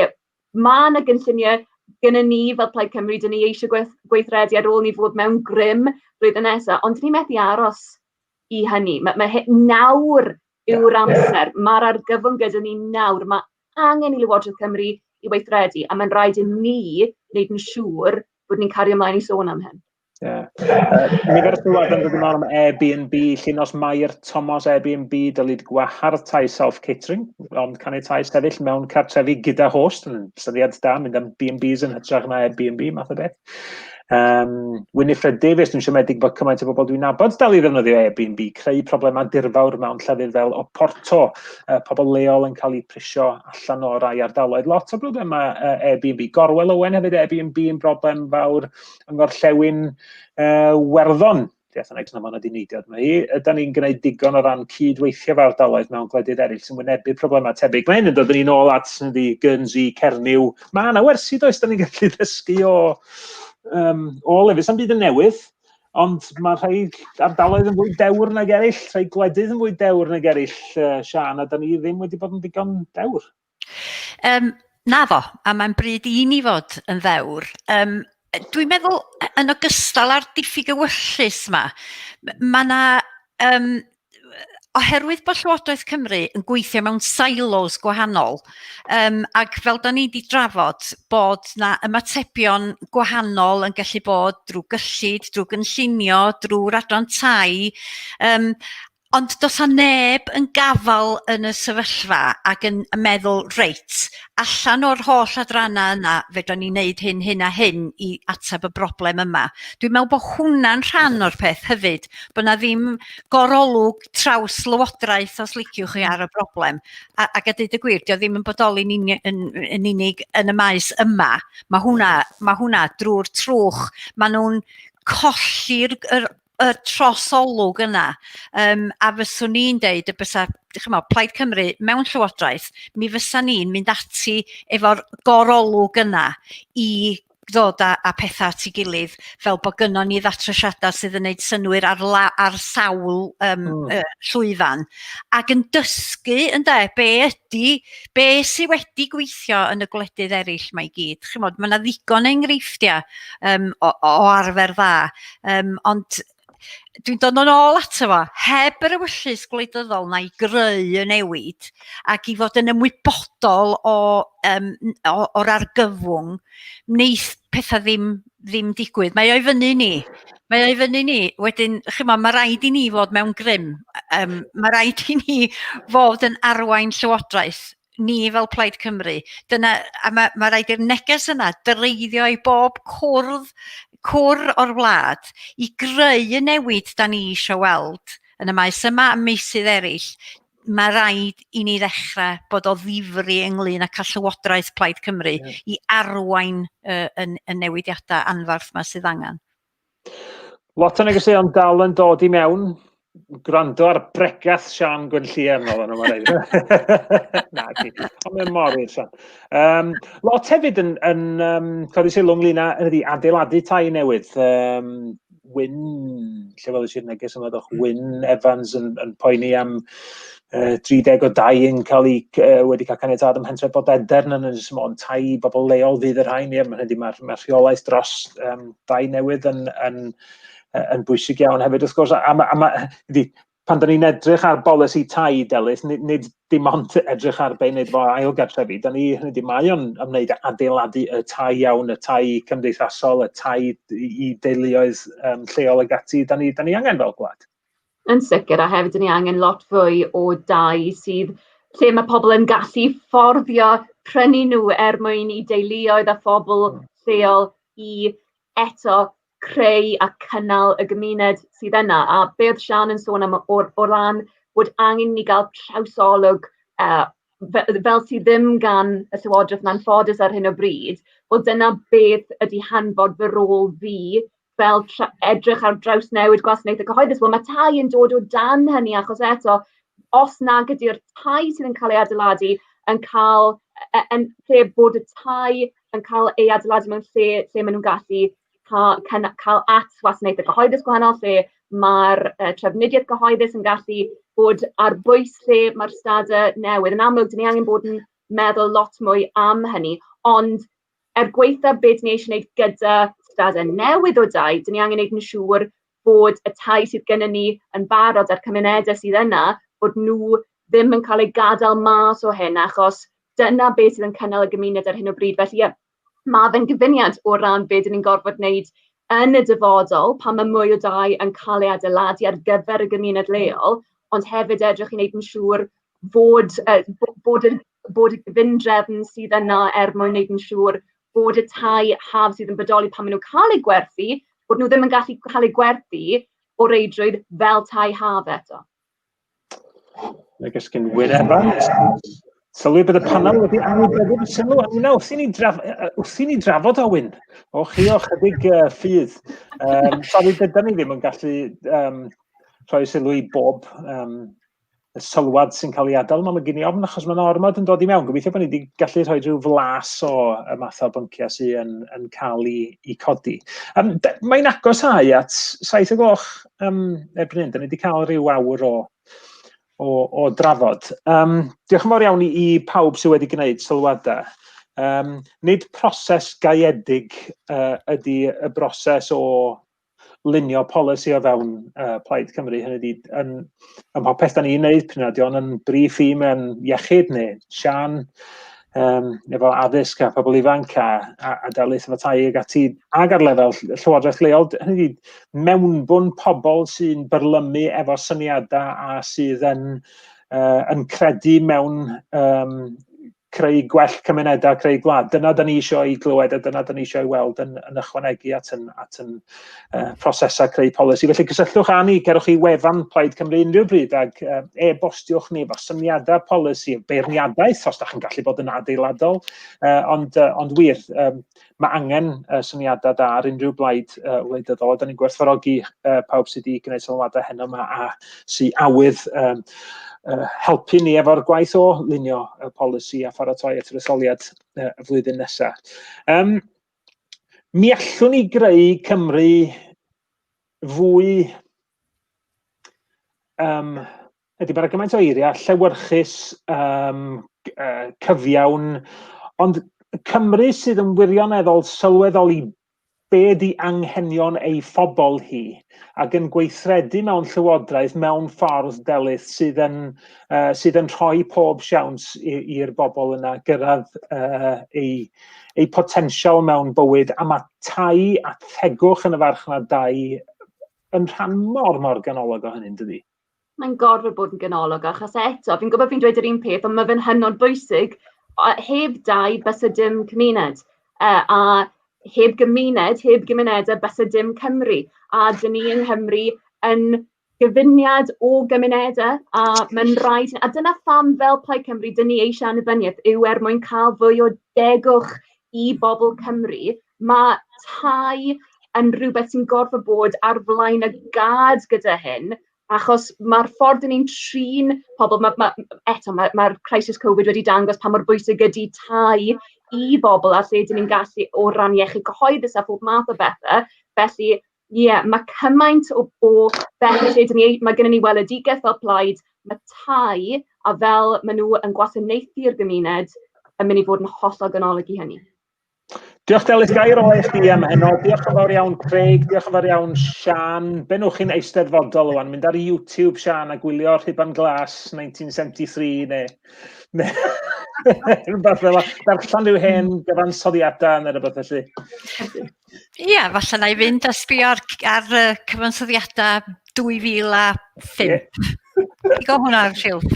D: mae yna gynlluniau gyda ni fel Plaid Cymru, dyn ni eisiau gweithredu ar ôl ni fod mewn grym blwyddyn nesaf, ond dyn ni methu aros i hynny. Nawr yw'r amser. Mae'r argyfwng gyda ni nawr. Mae angen i Lywodraeth Cymru i weithredu, a mae'n rhaid i ni wneud yn siŵr bod ni'n cario ymlaen i sôn am hyn.
A: Nifer y sylwad yn dod yn ôl am Airbnb, Llunos Mair, Thomas Airbnb, dylid gwahardd tai self-catering, ond caniatáu sefyll mewn cartrefi gyda host, yn syniad da, mynd am B&Bs yn hytrach na Airbnb, math o beth. Winifred Davies, dwi'n siomedig bod cymaint o bobl dwi'n nabod dal i ddefnyddio Airbnb, creu problemau dirfawr mewn llefydd fel Oporto, pobl leol yn cael eu prisio allan o rai ardaloedd. Lot o broblemau Airbnb. Gorwel Owen hefyd Airbnb yn broblem fawr yng Ngorllewin Werddon. Diolch yn egson am hwnna di neidiad yma hi. Yda ni'n gwneud digon o ran cydweithio fel ardaloedd mewn gwledydd eraill sy'n wynebu problemau tebyg. Mae hyn yn dod yn un ôl at Guernsey, Cernyw. Mae yna wersi does, da ni'n gallu ddysgu o lefydd am byd yn newydd, ond mae rhai ardaloedd yn fwy dewr nag eraill, rhai gwledydd yn fwy dewr nag eraill, Sian, a da ni ddim wedi bod yn digon dewr.
C: Na fo, a mae'n bryd i ni fod yn ddewr. Dwi'n meddwl, yn ogystal â'r diffyg ewyllus yma, mae yna, oherwydd bod Llywodraeth Cymru yn gweithio mewn silos gwahanol, ac fel da ni wedi drafod bod yna ymatebion gwahanol yn gallu bod drwy gyllid, drwy gynllunio, drwy'r adran tai, ond does a neb yn gafal yn y sefyllfa ac yn meddwl, reit, allan o'r holl adrannau yna, fedrwn ni wneud hyn a hyn i ateb y broblem yma. Dwi'n meddwl bod hwnna'n rhan o'r peth hefyd, bod na ddim gorolwg traws lywodraeth os liciwch chi ar y broblem. Ac a dweud y gwir, dio ddim yn bodoli yn unig yn y maes yma. Mae hwnna drwy'r trwch. Mae nhw'n colli'r y trosolwg yna, a fyswn ni'n deud y bysa, Plaid Cymru mewn llywodraeth, mi fysa ni'n mynd ati efo'r gorolwg yna i ddod a pethau at ei gilydd, fel bod gynnon ni ddatrasiadau sydd yn gwneud synwyr ar sawl llwyfan, ac yn dysgu, be sydd wedi gweithio yn y gwledydd eraill mae i gyd. Chimod, mae yna ddigon o enghreifftiau o arfer dda, ond dwi'n dod yn ôl ato fo, heb yr ewyllys gwleidyddol na i greu y newid, ac i fod yn ymwybodol o'r argyfwng, wneith pethau ddim digwydd. Mae o'i fyny ni. Wedyn, mae rhaid i ni fod mewn grym. Mae rhaid i ni fod yn arwain llywodraeth, ni fel Plaid Cymru. Mae rhaid i'r neges yna dreiddio i bob cwr o'r wlad i greu y newid da ni eisiau weld yn y maes yma a meysydd eraill. Mae rhaid i ni ddechrau bod o ddifri ynglyn â cael llywodraeth Plaid Cymru i arwain y newidiadau anfarth yma sydd angen.
A: Lot o negeseuon dal yn dod i mewn. Gwrando ar bregath Sian Gwenllian oedd yna mae'n rhaid. Na, ond mae'n mor i'r Sian. Lot hefyd yn codi sylw ynglyn â adeiladu tai newydd. Wyn, lle fel ysgrifennu neges yma, Wyn Evans yn poeni am 30 o dai yn wedi cael caniatad ym Mhentref Bodedern yn Ynys Môn, tai bobl leol fydd yr rhain. Mae'r rheolaeth dros dai newydd yn bwysig iawn hefyd, wrth gwrs, pan da ni'n edrych ar bolisi tai, Delyth, nid dim ond edrych ar be wneud fo Ail Gartrefi, mae o'n ymwneud adeiladu y tai iawn, y tai cymdeithasol, y tai i deuluoedd lleol ag ati, da ni angen fel gwlad.
D: Yn sicr, a hefyd ni angen lot fwy o dai sydd lle mae pobl yn gallu fforddio prynu nhw mwyn i deuluoedd a phobl lleol i eto creu a cynnal y gymuned sydd yna. A be oedd Sian yn sôn am o ran bod angen ni gael trawsolwg fel sydd ddim gan y Llywodraeth yn anffodus ar hyn o bryd, bod dyna beth ydy hanfod fy rôl fi fel edrych ar draws newid gwasanaethau cyhoeddus. Wel, mae tai yn dod o dan hynny, achos eto, os nag ydy'r tai sydd yn cael ei adeiladu yn cael, lle bod y tai yn cael ei adeiladu mewn lle maen nhw'n gallu cael at wasanaethau cyhoeddus gwahanol, lle mae'r trafnidiaeth cyhoeddus yn gallu bod ar bwys lle mae'r stadau newydd. Yn amlwg, dyn ni angen bod yn meddwl lot mwy am hynny, ond gwaethaf beth ni eisiau gwneud gyda stadau newydd o dai, dyn ni angen gwneud yn siŵr bod y tai sydd gennym ni yn barod a'r cymunedau sydd yna, bod nhw ddim yn cael ei gadael mas o hyn, achos dyna beth sydd yn cynnal y gymuned ar hyn o bryd. Felly, mae fe'n gyfuniad o ran beth ni'n gorfod wneud yn y dyfodol pan mae mwy o dai yn cael ei adeiladu ar gyfer y gymuned leol, ond hefyd edrych i wneud yn siŵr bod y gyfundrefn sydd yna mwyn wneud yn siŵr bod y tai haf sydd yn bodoli pan maen nhw'n cael ei gwerthu, bod nhw ddim yn gallu cael ei gwerthu o reidrwydd fel tai haf eto.
A: Neges gen Wyn Evans. Sylwi bydd y panel wedi anwybyddu'r sylw. Wrth i ni drafod o Wyn. O chi o chydig ffydd. Sori, dydyn ni ddim yn gallu rhoi sylw i bob y sylwad sy'n cael ei adael. Mae'n gen i ofn achos mae'n ormod yn dod i mewn. Gobeithio bod ni wedi gallu rhoi rhyw flas o y math o bynciau sy'n cael ei codi. Mae'n agos hau at 7:00 erbyn hyn. Da ni wedi cael rhyw awr o drafod. Diolch yn fawr iawn i pawb sydd wedi gwneud sylwadau. Nid proses gaeedig ydy y broses o lunio polisi o fewn Plaid Cymru. Hynny ydy, ym mhob peth da ni'n gwneud, pryd ydy o'n brief i mewn iechyd neu Sian, efo addysg a pobl ifanc a Delyth efo tai ag ati, ag ar lefel llywodraeth leol. Hynny ydy, mewnbwn pobl sy'n byrlymu efo syniadau a sydd yn credu mewn creu gwell cymunedau, creu gwlad. Dyna da ni eisiau i glywed a dyna da ni eisiau i weld yn ychwanegu at yn prosesau creu polisi. Felly cysylltwch â ni, gerwch chi wefan Plaid Cymru unrhyw bryd ag e-bostiwch ni efo syniadau polisi, beirniadaeth os da chi'n gallu bod yn adeiladol, ond wir, mae angen syniadau da ar unrhyw blaid wleidyddol. Da ni'n gwerthfawrogi pawb sydd wedi gwneud sylwadau heno yma a sy'n awydd helpu ni efo'r gwaith o lunio y polisi a pharatoi at yr etholiad y flwyddyn nesaf. Mi allwn ni greu Cymru fwy, ydy, mae'r gymaint o eiriau, llewyrchus, cyfiawn, ond Cymru sydd yn wirioneddol sylweddoli be di anghenion ei phobl hi, ac yn gweithredu mewn llywodraeth mewn ffordd Delyth sydd yn rhoi pob siawns i'r bobl yna gyrraedd eu potensial mewn bywyd, a mae tai a thegwch yn y farchnad dau yn rhan mor ganolog o hynny'n dydi?
D: Mae'n gorfod bod yn ganolog, achos eto, fi'n gwybod fi'n dweud yr un peth, ond mae fe'n hynod bwysig, heb dau bys y dim cymuned, a heb gymuned, heb gymunedau bys y dim Cymru, a dyn ni yng Nghymru yn gyfuniad o gymunedau, a mae'n rhaid, a dyna pham fel Plaid Cymru, dyn ni eisiau annibyniaeth yw mwyn cael fwy o degwch i bobl Cymru, mae tai yn rhywbeth sy'n gorfod bod ar flaen y gad gyda hyn, achos mae'r ffordd ni'n trin pobl, mae'r crisis Covid wedi dangos pa mor bwysig ydy tai i bobl a lle dyn ni'n gallu o ran iechyd cyhoeddus a pob math o bethau. Felly, mae cymaint o bethau lle mae gennym ni weledigaeth fel Plaid, mae tai a fel maen nhw yn gwasanaethu'r gymuned yn mynd i fod yn hollol ganolog i hynny.
A: Diolch Delyth, gair o eich di am heno. Diolch yn fawr iawn Craig, diolch yn fawr iawn Sian. Benwch chi'n eisteddfodol wan, mynd ar YouTube Sian a gwylio Rhuban Glas 1973 neu rhywbeth fel darllen rhyw hen gyfansoddiadau neu rhywbeth felly.
C: Ie, falle na i fynd a sbio ar cyfansoddiadau 2005. Digo hwnna'r silff.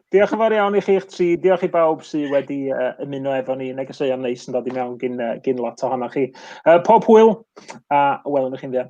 A: Diolch yn fawr iawn i chi'ch tri. Diolch i bawb sydd wedi ymuno efo ni. Negeseuon neis yn dod i mewn gyn lot ohonoch chi. Pob hwyl a welwn i chi'n ddiau.